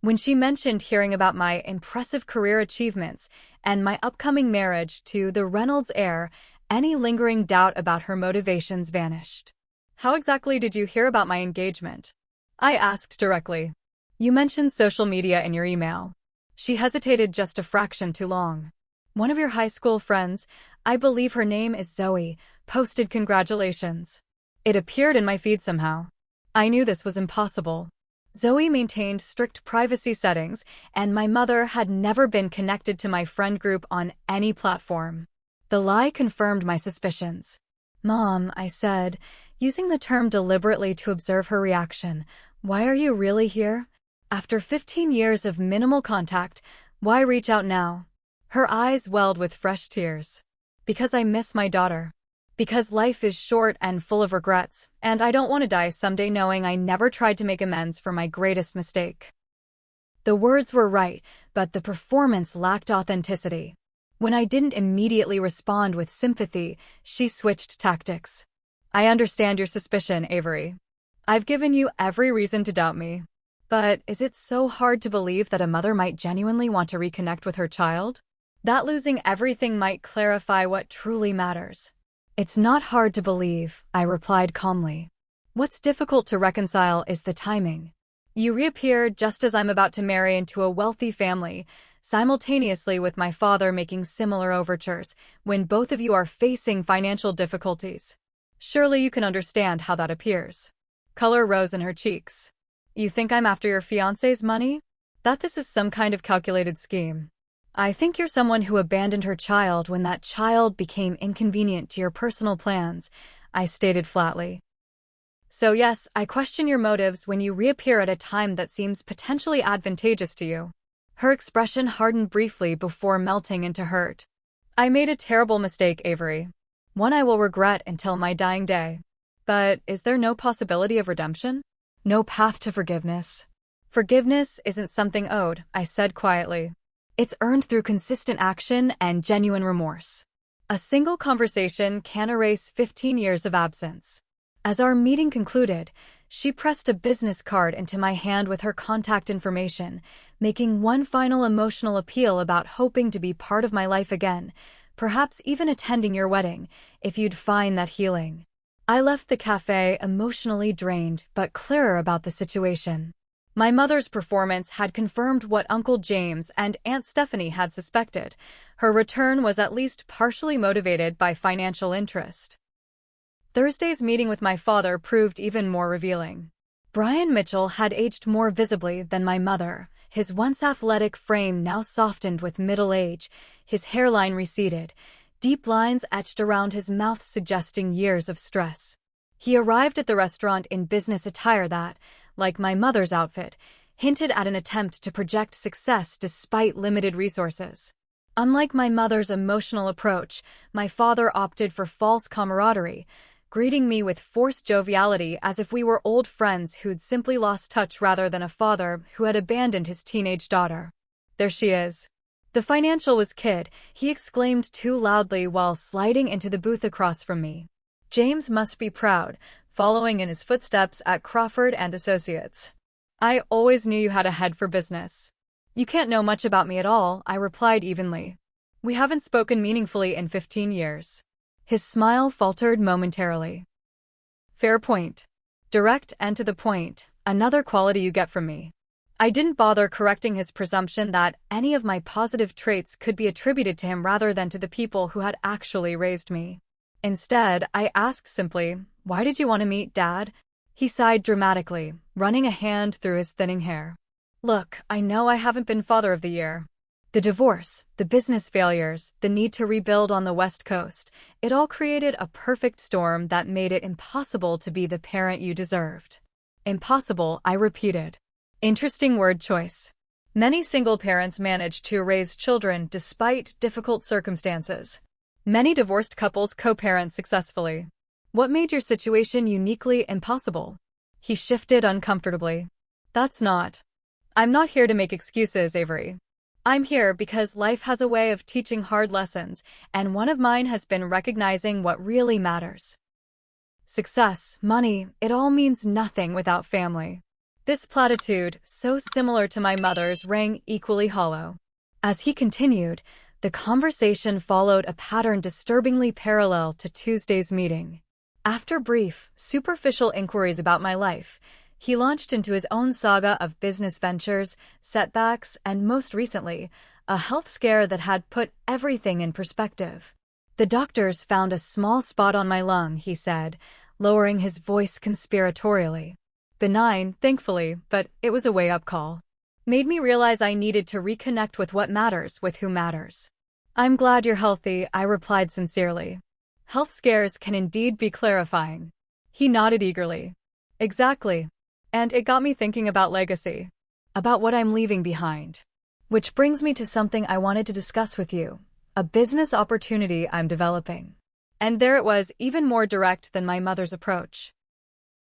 When she mentioned hearing about my impressive career achievements and my upcoming marriage to the Reynolds heir, any lingering doubt about her motivations vanished. "How exactly did you hear about my engagement?" I asked directly. "You mentioned social media in your email." She hesitated just a fraction too long. "One of your high school friends, I believe her name is Zoe, posted congratulations. It appeared in my feed somehow." I knew this was impossible. Zoe maintained strict privacy settings, and my mother had never been connected to my friend group on any platform. The lie confirmed my suspicions. "Mom," I said, using the term deliberately to observe her reaction, "why are you really here? After 15 years of minimal contact, why reach out now?" Her eyes welled with fresh tears. "Because I miss my daughter. Because life is short and full of regrets, and I don't want to die someday knowing I never tried to make amends for my greatest mistake." The words were right, but the performance lacked authenticity. When I didn't immediately respond with sympathy, she switched tactics. "I understand your suspicion, Avery. I've given you every reason to doubt me. But is it so hard to believe that a mother might genuinely want to reconnect with her child? That losing everything might clarify what truly matters." "It's not hard to believe," I replied calmly. "What's difficult to reconcile is the timing. You reappeared just as I'm about to marry into a wealthy family, simultaneously with my father making similar overtures, when both of you are facing financial difficulties. Surely you can understand how that appears." Color rose in her cheeks. "You think I'm after your fiancé's money? That this is some kind of calculated scheme?" "I think you're someone who abandoned her child when that child became inconvenient to your personal plans," I stated flatly. "So yes, I question your motives when you reappear at a time that seems potentially advantageous to you." Her expression hardened briefly before melting into hurt. "I made a terrible mistake, Avery. One I will regret until my dying day. But is there no possibility of redemption? No path to forgiveness?" "Forgiveness isn't something owed," I said quietly. "It's earned through consistent action and genuine remorse. A single conversation can erase 15 years of absence." As our meeting concluded, she pressed a business card into my hand with her contact information, making one final emotional appeal about hoping to be part of my life again, perhaps even attending your wedding, if you'd find that healing. I left the cafe emotionally drained but clearer about the situation. My mother's performance had confirmed what Uncle James and Aunt Stephanie had suspected. Her return was at least partially motivated by financial interest. Thursday's meeting with my father proved even more revealing. Brian Mitchell had aged more visibly than my mother, his once athletic frame now softened with middle age, his hairline receded, deep lines etched around his mouth suggesting years of stress. He arrived at the restaurant in business attire that, like my mother's outfit, hinted at an attempt to project success despite limited resources. Unlike my mother's emotional approach, my father opted for false camaraderie, greeting me with forced joviality as if we were old friends who'd simply lost touch rather than a father who had abandoned his teenage daughter. "There she is." "The financial was kid," he exclaimed too loudly while sliding into the booth across from me. "James must be proud, following in his footsteps at Crawford and Associates. I always knew you had a head for business." "You can't know much about me at all," I replied evenly. "We haven't spoken meaningfully in 15 years. His smile faltered momentarily. "Fair point. Direct and to the point, another quality you get from me." I didn't bother correcting his presumption that any of my positive traits could be attributed to him rather than to the people who had actually raised me. Instead, I asked simply, "Why did you want to meet Dad?" He sighed dramatically, running a hand through his thinning hair. "Look, I know I haven't been Father of the Year. The divorce, the business failures, the need to rebuild on the West Coast, it all created a perfect storm that made it impossible to be the parent you deserved." "Impossible," I repeated. Interesting word choice. Many single parents manage to raise children despite difficult circumstances. Many divorced couples co-parent successfully. What made your situation uniquely impossible? He shifted uncomfortably. I'm not here to make excuses, Avery. I'm here because life has a way of teaching hard lessons, and one of mine has been recognizing what really matters. Success, money, it all means nothing without family. This platitude, so similar to my mother's, rang equally hollow. As he continued, the conversation followed a pattern disturbingly parallel to Tuesday's meeting. After brief, superficial inquiries about my life, he launched into his own saga of business ventures, setbacks, and most recently, a health scare that had put everything in perspective. The doctors found a small spot on my lung, he said, lowering his voice conspiratorially. Benign, thankfully, but it was a wake-up call. Made me realize I needed to reconnect with what matters, with who matters. I'm glad you're healthy, I replied sincerely. Health scares can indeed be clarifying. He nodded eagerly. Exactly. And it got me thinking about legacy. About what I'm leaving behind. Which brings me to something I wanted to discuss with you. A business opportunity I'm developing. And there it was, even more direct than my mother's approach.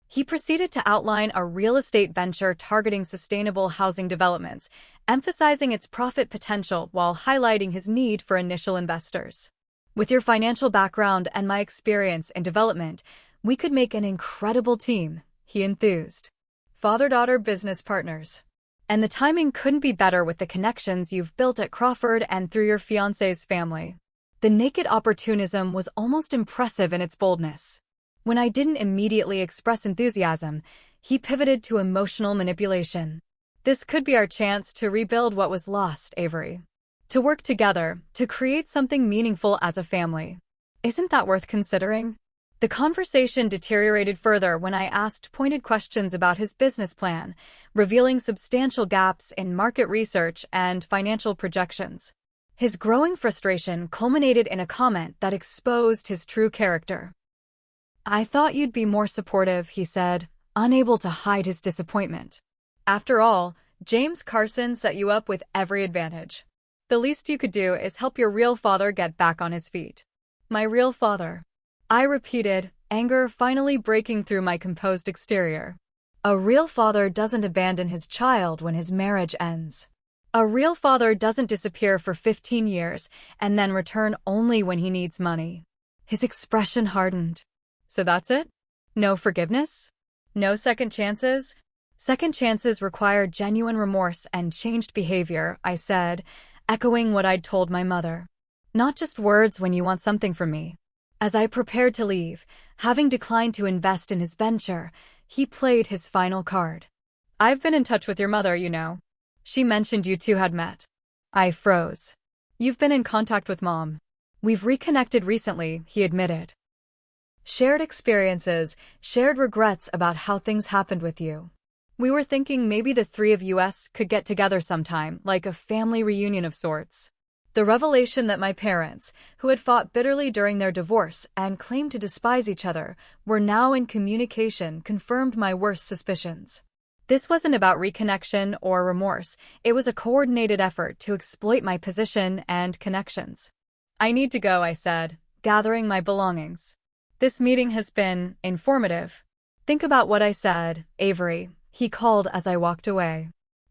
He proceeded to outline a real estate venture targeting sustainable housing developments, emphasizing its profit potential while highlighting his need for initial investors. With your financial background and my experience in development, we could make an incredible team, he enthused. Father-daughter business partners. And the timing couldn't be better with the connections you've built at Crawford and through your fiancé's family. The naked opportunism was almost impressive in its boldness. When I didn't immediately express enthusiasm, he pivoted to emotional manipulation. This could be our chance to rebuild what was lost, Avery. To work together, to create something meaningful as a family. Isn't that worth considering? The conversation deteriorated further when I asked pointed questions about his business plan, revealing substantial gaps in market research and financial projections. His growing frustration culminated in a comment that exposed his true character. I thought you'd be more supportive, he said, unable to hide his disappointment. After all, James Carson set you up with every advantage. The least you could do is help your real father get back on his feet. My real father. I repeated, anger finally breaking through my composed exterior. A real father doesn't abandon his child when his marriage ends. A real father doesn't disappear for 15 years and then return only when he needs money. His expression hardened. So that's it? No forgiveness? No second chances? Second chances require genuine remorse and changed behavior, I said, echoing what I'd told my mother. Not just words when you want something from me. As I prepared to leave, having declined to invest in his venture, he played his final card. I've been in touch with your mother, you know. She mentioned you two had met. I froze. You've been in contact with Mom. We've reconnected recently, he admitted. Shared experiences, shared regrets about how things happened with you. We were thinking maybe the three of us could get together sometime, like a family reunion of sorts. The revelation that my parents, who had fought bitterly during their divorce and claimed to despise each other, were now in communication confirmed my worst suspicions. This wasn't about reconnection or remorse, it was a coordinated effort to exploit my position and connections. I need to go, I said, gathering my belongings. This meeting has been informative. Think about what I said, Avery, he called as I walked away.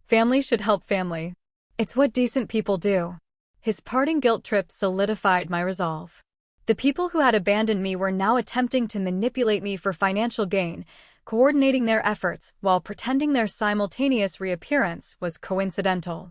Family should help family. It's what decent people do. His parting guilt trip solidified my resolve. The people who had abandoned me were now attempting to manipulate me for financial gain, coordinating their efforts while pretending their simultaneous reappearance was coincidental.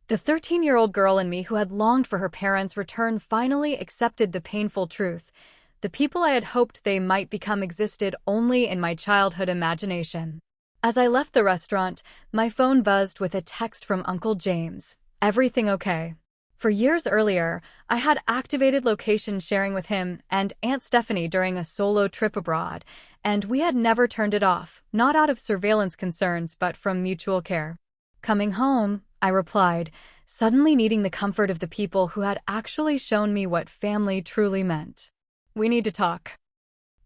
The 13-year-old girl in me who had longed for her parents' return finally accepted the painful truth. The people I had hoped they might become existed only in my childhood imagination. As I left the restaurant, my phone buzzed with a text from Uncle James. Everything okay? For years earlier, I had activated location sharing with him and Aunt Stephanie during a solo trip abroad, and we had never turned it off, not out of surveillance concerns but from mutual care. Coming home, I replied, suddenly needing the comfort of the people who had actually shown me what family truly meant. We need to talk.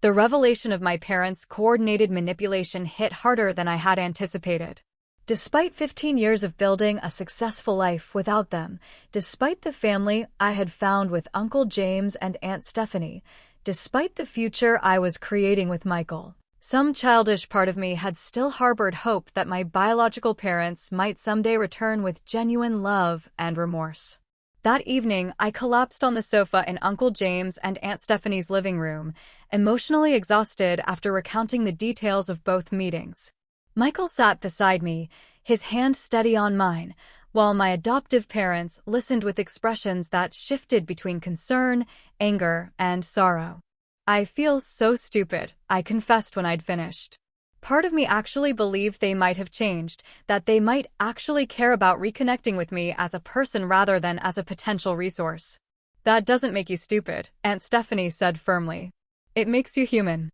The revelation of my parents' coordinated manipulation hit harder than I had anticipated. Despite 15 years of building a successful life without them, despite the family I had found with Uncle James and Aunt Stephanie, despite the future I was creating with Michael, Some childish part of me had still harbored hope that my biological parents might someday return with genuine love and remorse. That evening, I collapsed on the sofa in Uncle James and Aunt Stephanie's living room, emotionally exhausted after recounting the details of both meetings. Michael sat beside me, his hand steady on mine, while my adoptive parents listened with expressions that shifted between concern, anger, and sorrow. "I feel so stupid," I confessed when I'd finished. Part of me actually believed they might have changed, that they might actually care about reconnecting with me as a person rather than as a potential resource. "That doesn't make you stupid," Aunt Stephanie said firmly. "It makes you human."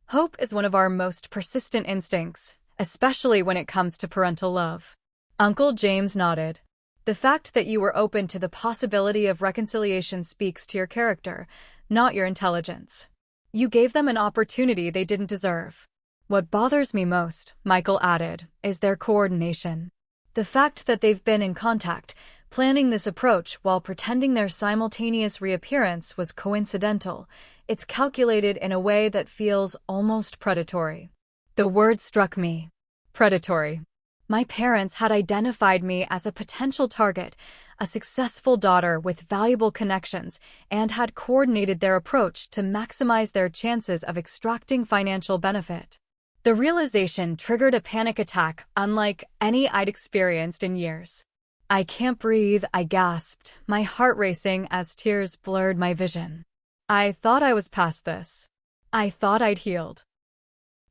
Hope is one of our most persistent instincts, especially when it comes to parental love. Uncle James nodded. "The fact that you were open to the possibility of reconciliation speaks to your character, not your intelligence. You gave them an opportunity they didn't deserve." "What bothers me most," Michael added, "is their coordination. The fact that they've been in contact, planning this approach while pretending their simultaneous reappearance was coincidental. It's calculated in a way that feels almost predatory." The word struck me. Predatory. My parents had identified me as a potential target, a successful daughter with valuable connections, and had coordinated their approach to maximize their chances of extracting financial benefit. The realization triggered a panic attack unlike any I'd experienced in years. "I can't breathe," I gasped, my heart racing as tears blurred my vision. I thought I was past this. I thought I'd healed.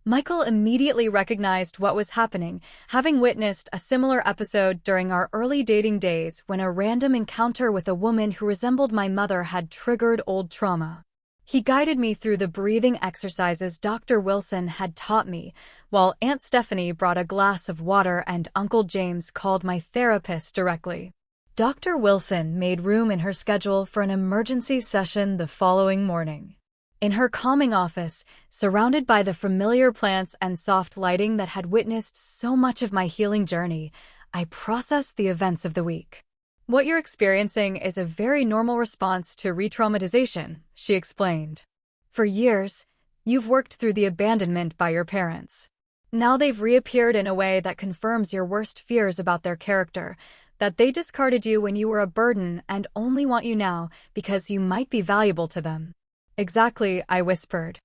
Michael immediately recognized what was happening, having witnessed a similar episode during our early dating days when a random encounter with a woman who resembled my mother had triggered old trauma. He guided me through the breathing exercises Dr. Wilson had taught me, while Aunt Stephanie brought a glass of water and Uncle James called my therapist directly. Dr. Wilson made room in her schedule for an emergency session the following morning. In her calming office, surrounded by the familiar plants and soft lighting that had witnessed so much of my healing journey, I processed the events of the week. "What you're experiencing is a very normal response to re-traumatization," she explained. "For years, you've worked through the abandonment by your parents. Now they've reappeared in a way that confirms your worst fears about their character, that they discarded you when you were a burden and only want you now because you might be valuable to them." "Exactly," I whispered.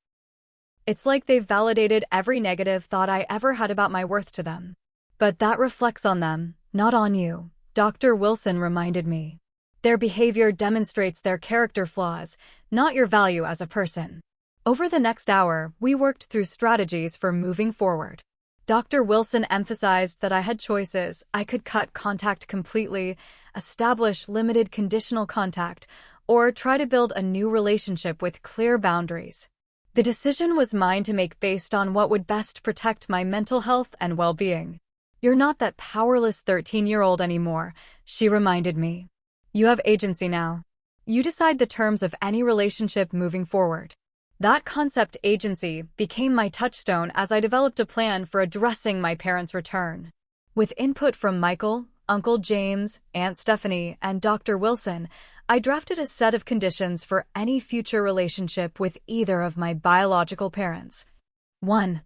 "It's like they've validated every negative thought I ever had about my worth to them. But that reflects on them, not on you," Dr. Wilson reminded me. "Their behavior demonstrates their character flaws, not your value as a person." Over the next hour, we worked through strategies for moving forward. Dr. Wilson emphasized that I had choices. I could cut contact completely, establish limited conditional contact, or try to build a new relationship with clear boundaries. The decision was mine to make based on what would best protect my mental health and well-being. "You're not that powerless 13-year-old anymore," she reminded me. "You have agency now. You decide the terms of any relationship moving forward." That concept, agency, became my touchstone as I developed a plan for addressing my parents' return. With input from Michael, Uncle James, Aunt Stephanie, and Dr. Wilson, I drafted a set of conditions for any future relationship with either of my biological parents. 1.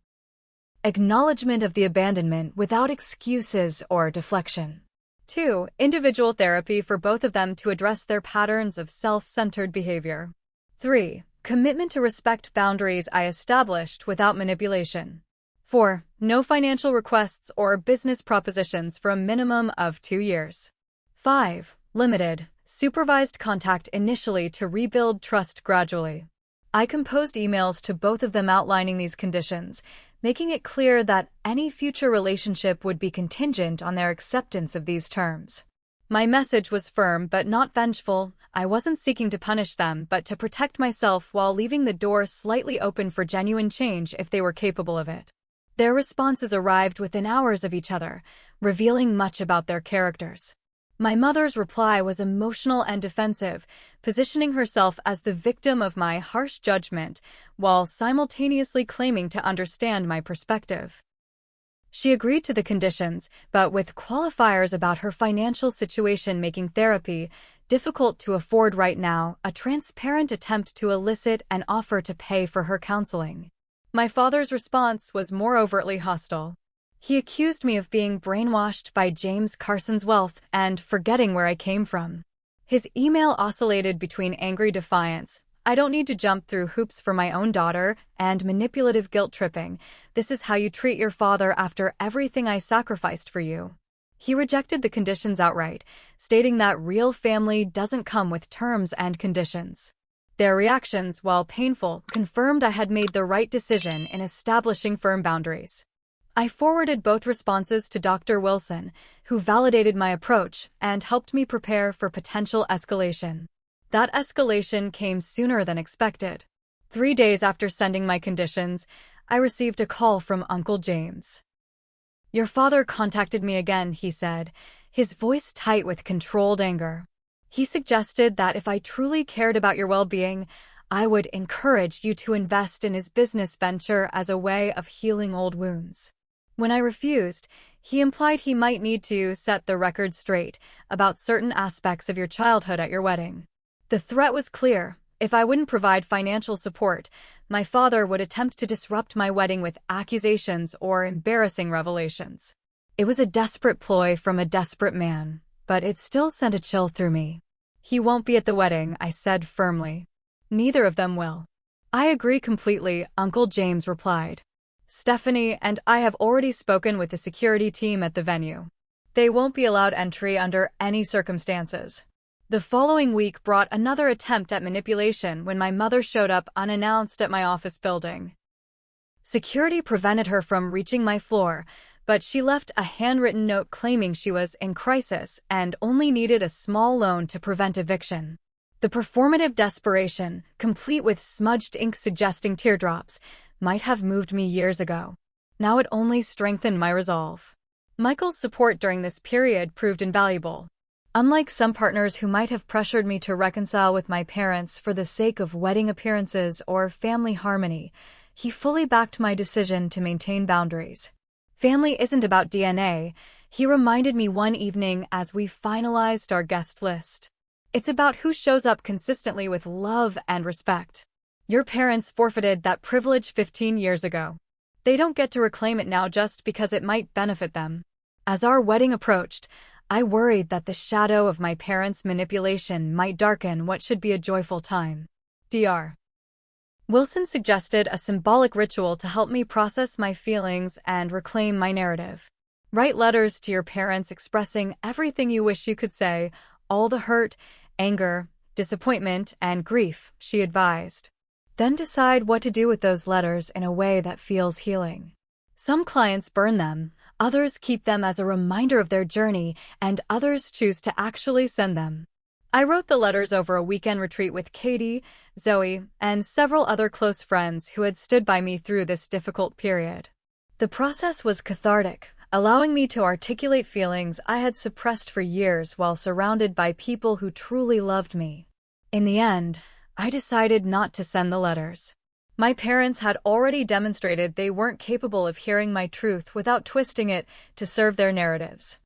Acknowledgement of the abandonment without excuses or deflection. 2. Individual therapy for both of them to address their patterns of self-centered behavior. 3. Commitment to respect boundaries I established without manipulation. 4. No financial requests or business propositions for a minimum of 2 years. 5. Limited, supervised contact initially to rebuild trust gradually. I composed emails to both of them outlining these conditions, making it clear that any future relationship would be contingent on their acceptance of these terms. My message was firm but not vengeful. I wasn't seeking to punish them, but to protect myself while leaving the door slightly open for genuine change if they were capable of it. Their responses arrived within hours of each other, revealing much about their characters. My mother's reply was emotional and defensive, positioning herself as the victim of my harsh judgment while simultaneously claiming to understand my perspective. She agreed to the conditions, but with qualifiers about her financial situation making therapy difficult to afford right now, a transparent attempt to elicit an offer to pay for her counseling. My father's response was more overtly hostile. He accused me of being brainwashed by James Carson's wealth and forgetting where I came from. His email oscillated between angry defiance, "I don't need to jump through hoops for my own daughter," and manipulative guilt-tripping, "This is how you treat your father after everything I sacrificed for you." He rejected the conditions outright, stating that real family doesn't come with terms and conditions. Their reactions, while painful, confirmed I had made the right decision in establishing firm boundaries. I forwarded both responses to Dr. Wilson, who validated my approach and helped me prepare for potential escalation. That escalation came sooner than expected. 3 days after sending my conditions, I received a call from Uncle James. "Your father contacted me again," he said, his voice tight with controlled anger. He suggested that if I truly cared about your well-being, I would encourage you to invest in his business venture as a way of healing old wounds. When I refused, he implied he might need to set the record straight about certain aspects of your childhood at your wedding. The threat was clear. If I wouldn't provide financial support, my father would attempt to disrupt my wedding with accusations or embarrassing revelations. It was a desperate ploy from a desperate man, but it still sent a chill through me. "He won't be at the wedding," I said firmly. "Neither of them will." "I agree completely," Uncle James replied. "Stephanie and I have already spoken with the security team at the venue. They won't be allowed entry under any circumstances." The following week brought another attempt at manipulation when my mother showed up unannounced at my office building. Security prevented her from reaching my floor, but she left a handwritten note claiming she was in crisis and only needed a small loan to prevent eviction. The performative desperation, complete with smudged ink suggesting teardrops, might have moved me years ago. Now it only strengthened my resolve. Michael's support during this period proved invaluable. Unlike some partners who might have pressured me to reconcile with my parents for the sake of wedding appearances or family harmony, he fully backed my decision to maintain boundaries. "Family isn't about DNA," he reminded me one evening as we finalized our guest list. "It's about who shows up consistently with love and respect. Your parents forfeited that privilege 15 years ago. They don't get to reclaim it now just because it might benefit them." As our wedding approached, I worried that the shadow of my parents' manipulation might darken what should be a joyful time. Dr. Wilson suggested a symbolic ritual to help me process my feelings and reclaim my narrative. "Write letters to your parents expressing everything you wish you could say, all the hurt, anger, disappointment, and grief," she advised. "Then decide what to do with those letters in a way that feels healing. Some clients burn them, others keep them as a reminder of their journey, and others choose to actually send them." I wrote the letters over a weekend retreat with Katie, Zoe, and several other close friends who had stood by me through this difficult period. The process was cathartic, allowing me to articulate feelings I had suppressed for years while surrounded by people who truly loved me. In the end, I decided not to send the letters. My parents had already demonstrated they weren't capable of hearing my truth without twisting it to serve their narratives.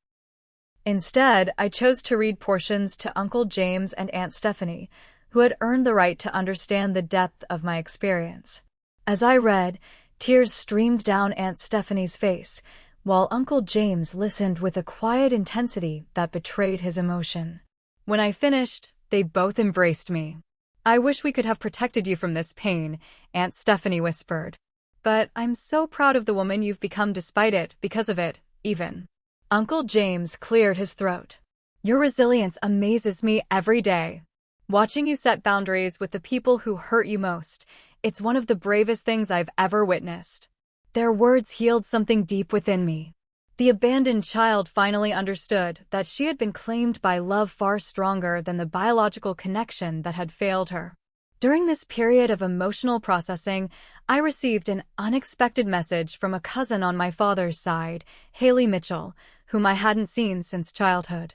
Instead, I chose to read portions to Uncle James and Aunt Stephanie, who had earned the right to understand the depth of my experience. As I read, tears streamed down Aunt Stephanie's face, while Uncle James listened with a quiet intensity that betrayed his emotion. When I finished, they both embraced me. "I wish we could have protected you from this pain," Aunt Stephanie whispered. "But I'm so proud of the woman you've become despite it, because of it, even." Uncle James cleared his throat. "Your resilience amazes me every day. Watching you set boundaries with the people who hurt you most, it's one of the bravest things I've ever witnessed." Their words healed something deep within me. The abandoned child finally understood that she had been claimed by love far stronger than the biological connection that had failed her. During this period of emotional processing, I received an unexpected message from a cousin on my father's side, Haley Mitchell, whom I hadn't seen since childhood.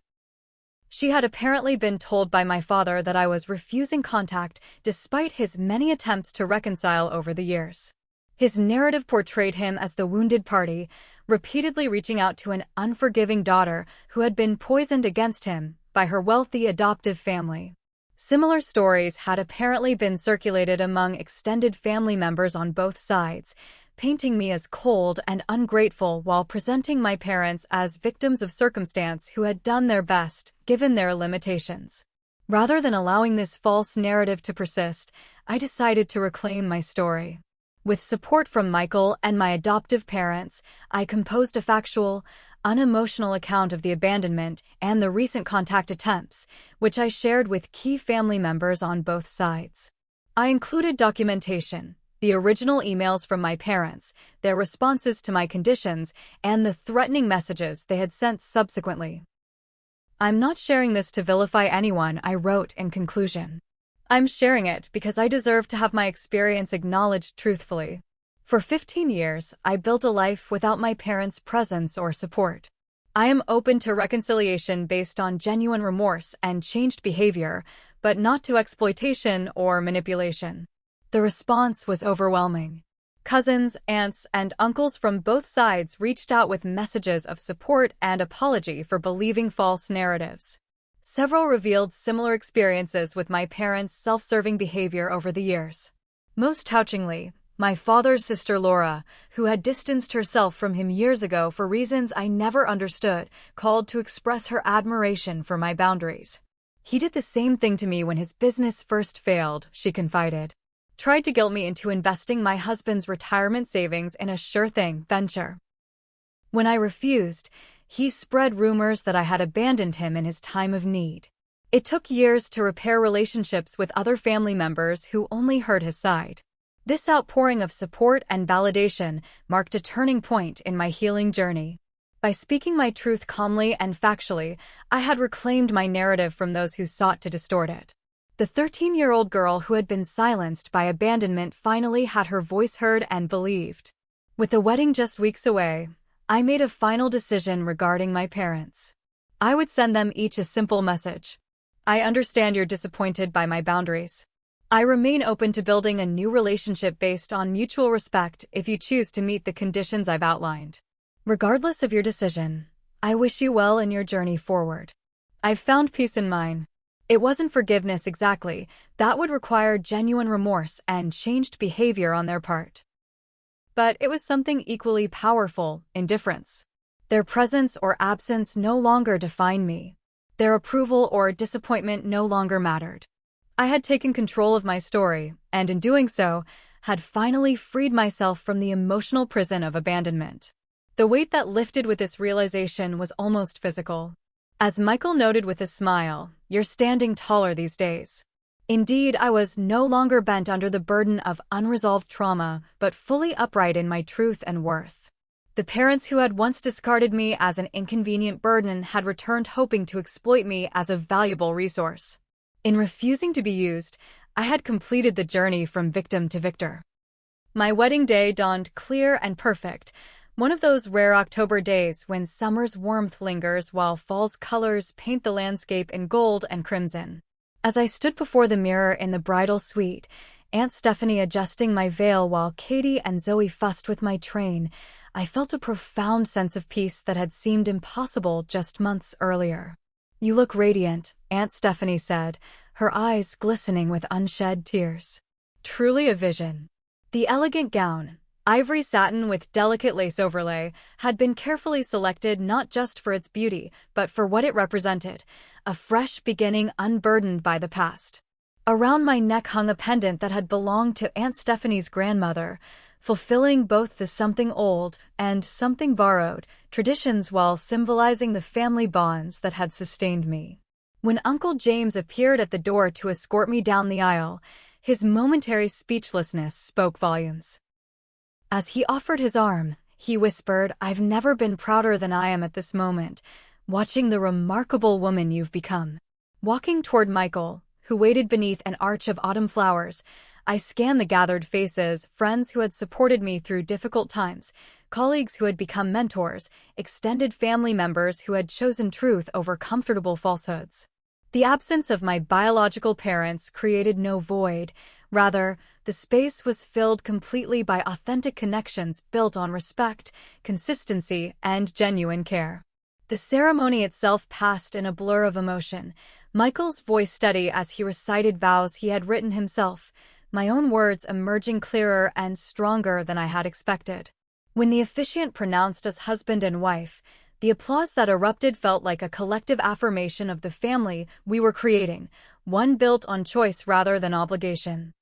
She had apparently been told by my father that I was refusing contact despite his many attempts to reconcile over the years. His narrative portrayed him as the wounded party, repeatedly reaching out to an unforgiving daughter who had been poisoned against him by her wealthy adoptive family. Similar stories had apparently been circulated among extended family members on both sides, painting me as cold and ungrateful while presenting my parents as victims of circumstance who had done their best, given their limitations. Rather than allowing this false narrative to persist, I decided to reclaim my story. With support from Michael and my adoptive parents, I composed a factual, unemotional account of the abandonment and the recent contact attempts, which I shared with key family members on both sides. I included documentation, the original emails from my parents, their responses to my conditions, and the threatening messages they had sent subsequently. "I'm not sharing this to vilify anyone," I wrote in conclusion. "I'm sharing it because I deserve to have my experience acknowledged truthfully. For 15 years, I built a life without my parents' presence or support. I am open to reconciliation based on genuine remorse and changed behavior, but not to exploitation or manipulation." The response was overwhelming. Cousins, aunts, and uncles from both sides reached out with messages of support and apology for believing false narratives. Several revealed similar experiences with my parents' self-serving behavior over the years. Most touchingly, my father's sister Laura, who had distanced herself from him years ago for reasons I never understood, called to express her admiration for my boundaries. "He did the same thing to me when his business first failed," she confided. "Tried to guilt me into investing my husband's retirement savings in a sure-thing venture. When I refused, he spread rumors that I had abandoned him in his time of need. It took years to repair relationships with other family members who only heard his side. This outpouring of support and validation marked a turning point in my healing journey. By speaking my truth calmly and factually, I had reclaimed my narrative from those who sought to distort it. The 13-year-old girl who had been silenced by abandonment finally had her voice heard and believed. With the wedding just weeks away, I made a final decision regarding my parents. I would send them each a simple message. I understand you're disappointed by my boundaries. I remain open to building a new relationship based on mutual respect if you choose to meet the conditions I've outlined. Regardless of your decision, I wish you well in your journey forward. I've found peace in mine. It wasn't forgiveness exactly, that would require genuine remorse and changed behavior on their part. But it was something equally powerful, indifference. Their presence or absence no longer defined me. Their approval or disappointment no longer mattered. I had taken control of my story, and in doing so, had finally freed myself from the emotional prison of abandonment. The weight that lifted with this realization was almost physical. As Michael noted with a smile, "You're standing taller these days." Indeed, I was no longer bent under the burden of unresolved trauma, but fully upright in my truth and worth. The parents who had once discarded me as an inconvenient burden had returned hoping to exploit me as a valuable resource. In refusing to be used, I had completed the journey from victim to victor. My wedding day dawned clear and perfect, one of those rare October days when summer's warmth lingers while fall's colors paint the landscape in gold and crimson. As I stood before the mirror in the bridal suite, Aunt Stephanie adjusting my veil while Katie and Zoe fussed with my train, I felt a profound sense of peace that had seemed impossible just months earlier. "You look radiant," Aunt Stephanie said, her eyes glistening with unshed tears. Truly a vision. The elegant gown, ivory satin with delicate lace overlay, had been carefully selected not just for its beauty, but for what it represented, a fresh beginning unburdened by the past. Around my neck hung a pendant that had belonged to Aunt Stephanie's grandmother, fulfilling both the something old and something borrowed traditions while symbolizing the family bonds that had sustained me. When Uncle James appeared at the door to escort me down the aisle, his momentary speechlessness spoke volumes. As he offered his arm, he whispered, "I've never been prouder than I am at this moment, watching the remarkable woman you've become." Walking toward Michael, who waited beneath an arch of autumn flowers, I scanned the gathered faces, friends who had supported me through difficult times, colleagues who had become mentors, extended family members who had chosen truth over comfortable falsehoods. The absence of my biological parents created no void. Rather, the space was filled completely by authentic connections built on respect, consistency, and genuine care. The ceremony itself passed in a blur of emotion, Michael's voice steady as he recited vows he had written himself, my own words emerging clearer and stronger than I had expected. When the officiant pronounced us husband and wife, the applause that erupted felt like a collective affirmation of the family we were creating, one built on choice rather than obligation.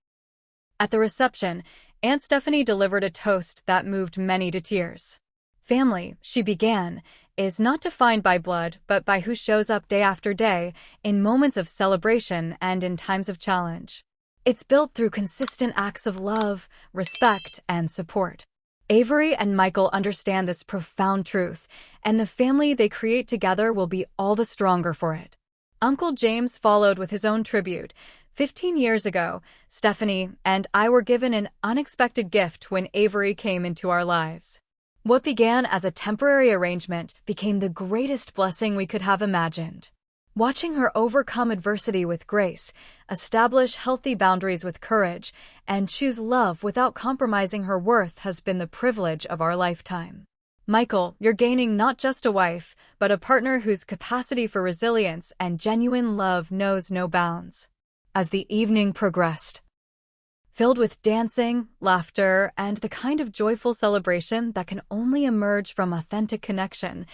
At the reception, Aunt Stephanie delivered a toast that moved many to tears. Family, she began, is not defined by blood but by who shows up day after day, in moments of celebration and in times of challenge. It's built through consistent acts of love, respect, and support. Avery and Michael understand this profound truth, and the family they create together will be all the stronger for it. Uncle James followed with his own tribute. 15 years ago, Stephanie and I were given an unexpected gift when Avery came into our lives. What began as a temporary arrangement became the greatest blessing we could have imagined. Watching her overcome adversity with grace, establish healthy boundaries with courage, and choose love without compromising her worth has been the privilege of our lifetime. Michael, you're gaining not just a wife, but a partner whose capacity for resilience and genuine love knows no bounds. As the evening progressed, filled with dancing, laughter, and the kind of joyful celebration that can only emerge from authentic connection,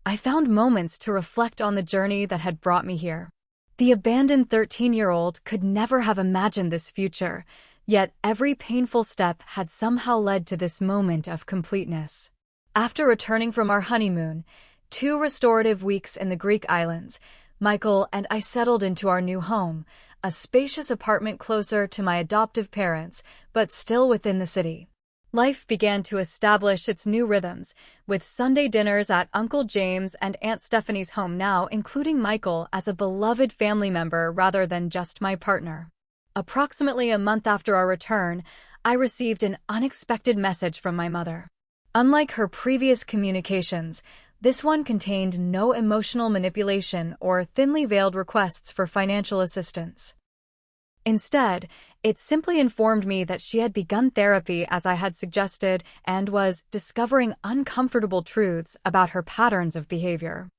I found moments to reflect on the journey that had brought me here. The abandoned 13-year-old could never have imagined this future, yet every painful step had somehow led to this moment of completeness. After returning from our honeymoon, 2 restorative weeks in the Greek islands, Michael and I settled into our new home, a spacious apartment closer to my adoptive parents, but still within the city. Life began to establish its new rhythms, with Sunday dinners at Uncle James and Aunt Stephanie's home now including Michael as a beloved family member rather than just my partner. Approximately a month after our return, I received an unexpected message from my mother. Unlike her previous communications, this one contained no emotional manipulation or thinly veiled requests for financial assistance. Instead, it simply informed me that she had begun therapy as I had suggested and was discovering uncomfortable truths about her patterns of behavior.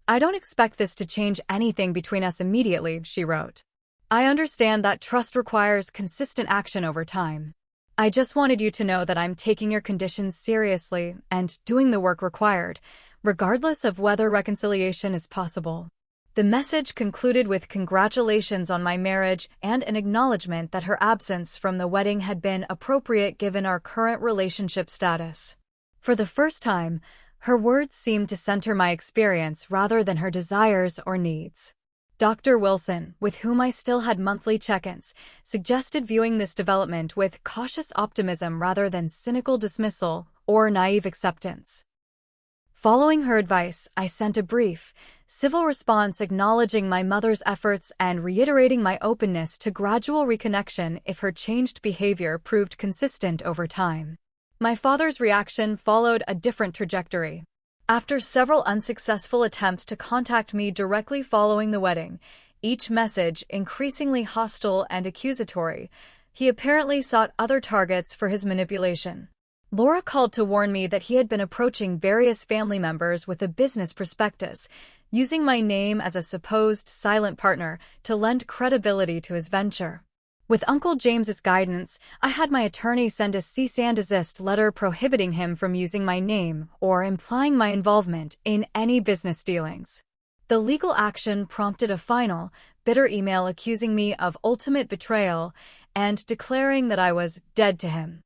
I don't expect this to change anything between us immediately, she wrote. I understand that trust requires consistent action over time. I just wanted you to know that I'm taking your conditions seriously and doing the work required, regardless of whether reconciliation is possible. The message concluded with congratulations on my marriage and an acknowledgement that her absence from the wedding had been appropriate given our current relationship status. For the first time, her words seemed to center my experience rather than her desires or needs. Dr. Wilson, with whom I still had monthly check-ins, suggested viewing this development with cautious optimism rather than cynical dismissal or naive acceptance. Following her advice, I sent a brief, civil response acknowledging my mother's efforts and reiterating my openness to gradual reconnection if her changed behavior proved consistent over time. My father's reaction followed a different trajectory. After several unsuccessful attempts to contact me directly following the wedding, each message increasingly hostile and accusatory, he apparently sought other targets for his manipulation. Laura called to warn me that he had been approaching various family members with a business prospectus, using my name as a supposed silent partner to lend credibility to his venture. With Uncle James's guidance, I had my attorney send a cease and desist letter prohibiting him from using my name or implying my involvement in any business dealings. The legal action prompted a final, bitter email accusing me of ultimate betrayal and declaring that I was dead to him.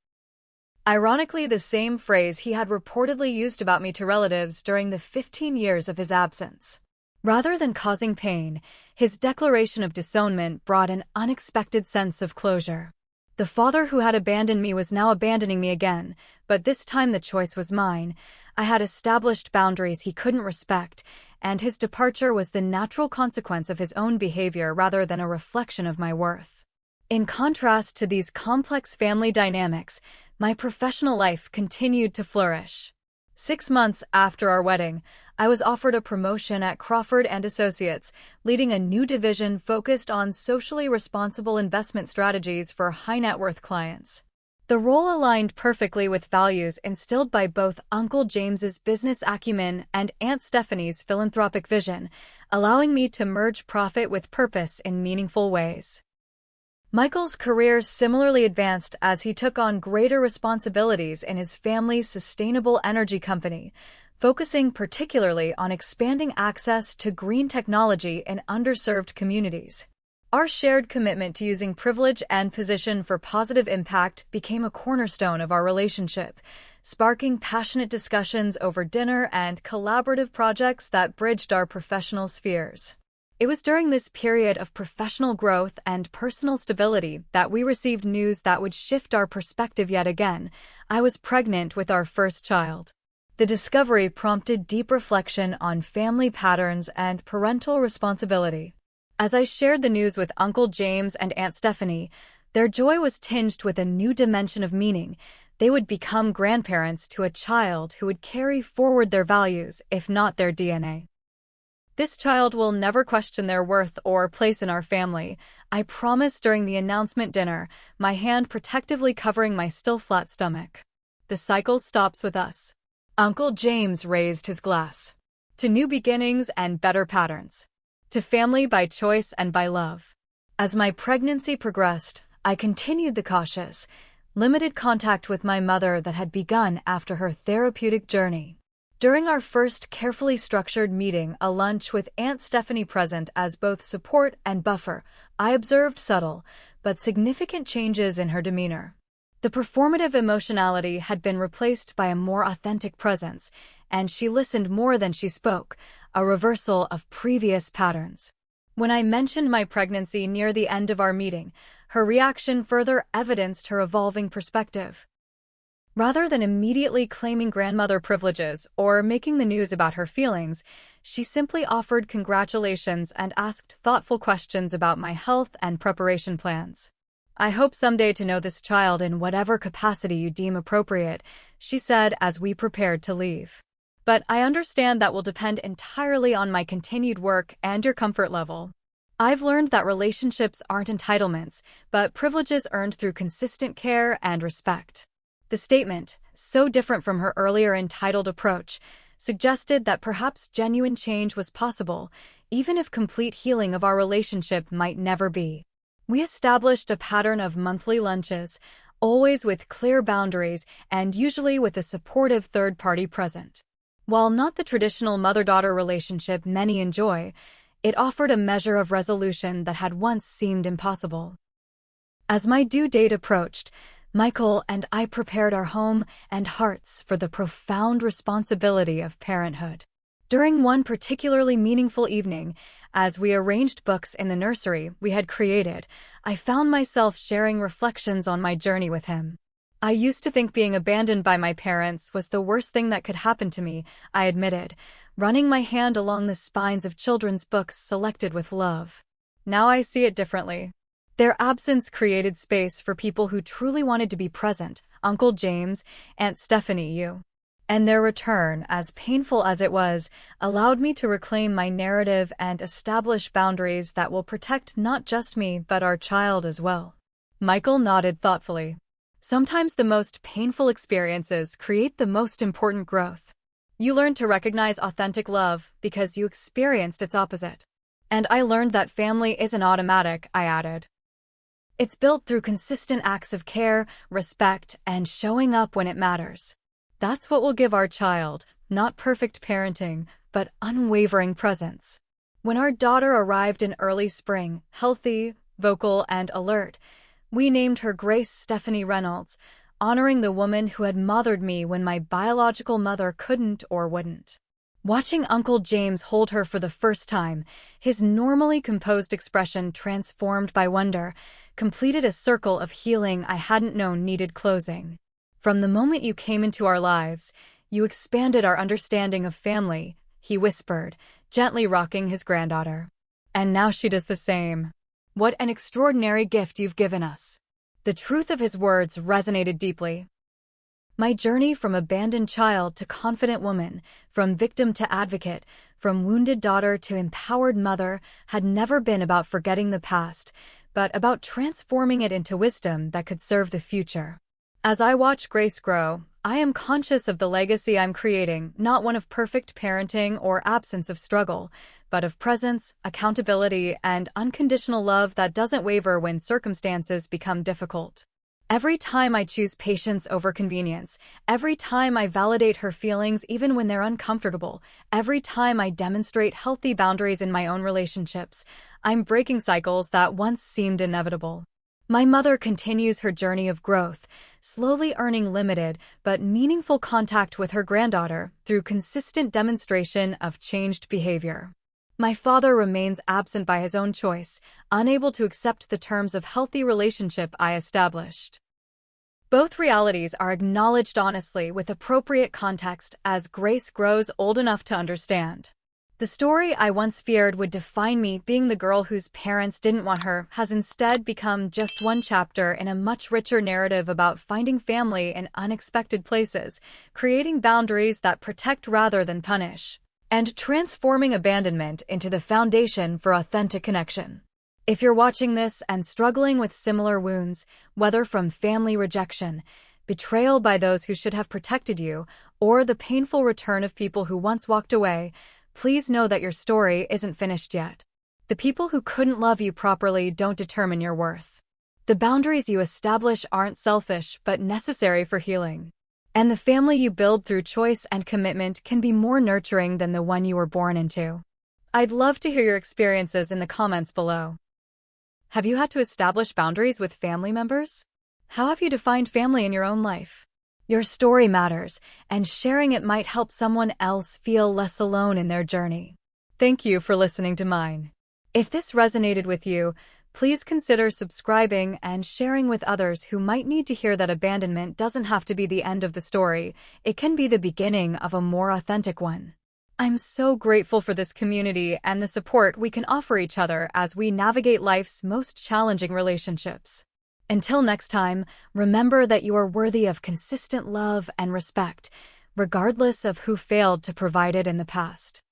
Ironically, the same phrase he had reportedly used about me to relatives during the 15 years of his absence. Rather than causing pain, his declaration of disownment brought an unexpected sense of closure. The father who had abandoned me was now abandoning me again, but this time the choice was mine. I had established boundaries he couldn't respect, and his departure was the natural consequence of his own behavior rather than a reflection of my worth. In contrast to these complex family dynamics, my professional life continued to flourish. 6 months after our wedding, I was offered a promotion at Crawford & Associates, leading a new division focused on socially responsible investment strategies for high-net-worth clients. The role aligned perfectly with values instilled by both Uncle James's business acumen and Aunt Stephanie's philanthropic vision, allowing me to merge profit with purpose in meaningful ways. Michael's career similarly advanced as he took on greater responsibilities in his family's sustainable energy company, focusing particularly on expanding access to green technology in underserved communities. Our shared commitment to using privilege and position for positive impact became a cornerstone of our relationship, sparking passionate discussions over dinner and collaborative projects that bridged our professional spheres. It was during this period of professional growth and personal stability that we received news that would shift our perspective yet again. I was pregnant with our first child. The discovery prompted deep reflection on family patterns and parental responsibility. As I shared the news with Uncle James and Aunt Stephanie, their joy was tinged with a new dimension of meaning. They would become grandparents to a child who would carry forward their values, if not their DNA. This child will never question their worth or place in our family, I promised during the announcement dinner, my hand protectively covering my still flat stomach. The cycle stops with us. Uncle James raised his glass. To new beginnings and better patterns. To family by choice and by love. As my pregnancy progressed, I continued the cautious, limited contact with my mother that had begun after her therapeutic journey. During our first carefully structured meeting, a lunch with Aunt Stephanie present as both support and buffer, I observed subtle but significant changes in her demeanor. The performative emotionality had been replaced by a more authentic presence, and she listened more than she spoke, a reversal of previous patterns. When I mentioned my pregnancy near the end of our meeting, her reaction further evidenced her evolving perspective. Rather than immediately claiming grandmother privileges or making the news about her feelings, she simply offered congratulations and asked thoughtful questions about my health and preparation plans. I hope someday to know this child in whatever capacity you deem appropriate, she said as we prepared to leave. But I understand that will depend entirely on my continued work and your comfort level. I've learned that relationships aren't entitlements, but privileges earned through consistent care and respect. The statement, so different from her earlier entitled approach, suggested that perhaps genuine change was possible, even if complete healing of our relationship might never be. We established a pattern of monthly lunches, always with clear boundaries and usually with a supportive third party present. While not the traditional mother-daughter relationship many enjoy, it offered a measure of resolution that had once seemed impossible. As my due date approached, Michael and I prepared our home and hearts for the profound responsibility of parenthood. During one particularly meaningful evening, as we arranged books in the nursery we had created, I found myself sharing reflections on my journey with him. I used to think being abandoned by my parents was the worst thing that could happen to me, I admitted, running my hand along the spines of children's books selected with love. Now I see it differently. Their absence created space for people who truly wanted to be present, Uncle James, Aunt Stephanie, you. And their return, as painful as it was, allowed me to reclaim my narrative and establish boundaries that will protect not just me but our child as well. Michael nodded thoughtfully. Sometimes the most painful experiences create the most important growth. You learn to recognize authentic love because you experienced its opposite. And I learned that family isn't automatic, I added. It's built through consistent acts of care, respect, and showing up when it matters. That's what will give our child, not perfect parenting, but unwavering presence. When our daughter arrived in early spring, healthy, vocal, and alert, we named her Grace Stephanie Reynolds, honoring the woman who had mothered me when my biological mother couldn't or wouldn't. Watching Uncle James hold her for the first time, his normally composed expression transformed by wonder, completed a circle of healing I hadn't known needed closing. From the moment you came into our lives, you expanded our understanding of family, he whispered, gently rocking his granddaughter. And now she does the same. What an extraordinary gift you've given us. The truth of his words resonated deeply. My journey from abandoned child to confident woman, from victim to advocate, from wounded daughter to empowered mother, had never been about forgetting the past, but about transforming it into wisdom that could serve the future. As I watch Grace grow, I am conscious of the legacy I'm creating, not one of perfect parenting or absence of struggle, but of presence, accountability, and unconditional love that doesn't waver when circumstances become difficult. Every time I choose patience over convenience, every time I validate her feelings even when they're uncomfortable, every time I demonstrate healthy boundaries in my own relationships, I'm breaking cycles that once seemed inevitable. My mother continues her journey of growth, slowly earning limited but meaningful contact with her granddaughter through consistent demonstration of changed behavior. My father remains absent by his own choice, unable to accept the terms of healthy relationship I established. Both realities are acknowledged honestly with appropriate context as Grace grows old enough to understand. The story I once feared would define me, being the girl whose parents didn't want her, has instead become just one chapter in a much richer narrative about finding family in unexpected places, creating boundaries that protect rather than punish, and transforming abandonment into the foundation for authentic connection. If you're watching this and struggling with similar wounds, whether from family rejection, betrayal by those who should have protected you, or the painful return of people who once walked away, please know that your story isn't finished yet. The people who couldn't love you properly don't determine your worth. The boundaries you establish aren't selfish but necessary for healing. And the family you build through choice and commitment can be more nurturing than the one you were born into. I'd love to hear your experiences in the comments below. Have you had to establish boundaries with family members? How have you defined family in your own life? Your story matters, and sharing it might help someone else feel less alone in their journey. Thank you for listening to mine. If this resonated with you, please consider subscribing and sharing with others who might need to hear that abandonment doesn't have to be the end of the story. It can be the beginning of a more authentic one. I'm so grateful for this community and the support we can offer each other as we navigate life's most challenging relationships. Until next time, remember that you are worthy of consistent love and respect, regardless of who failed to provide it in the past.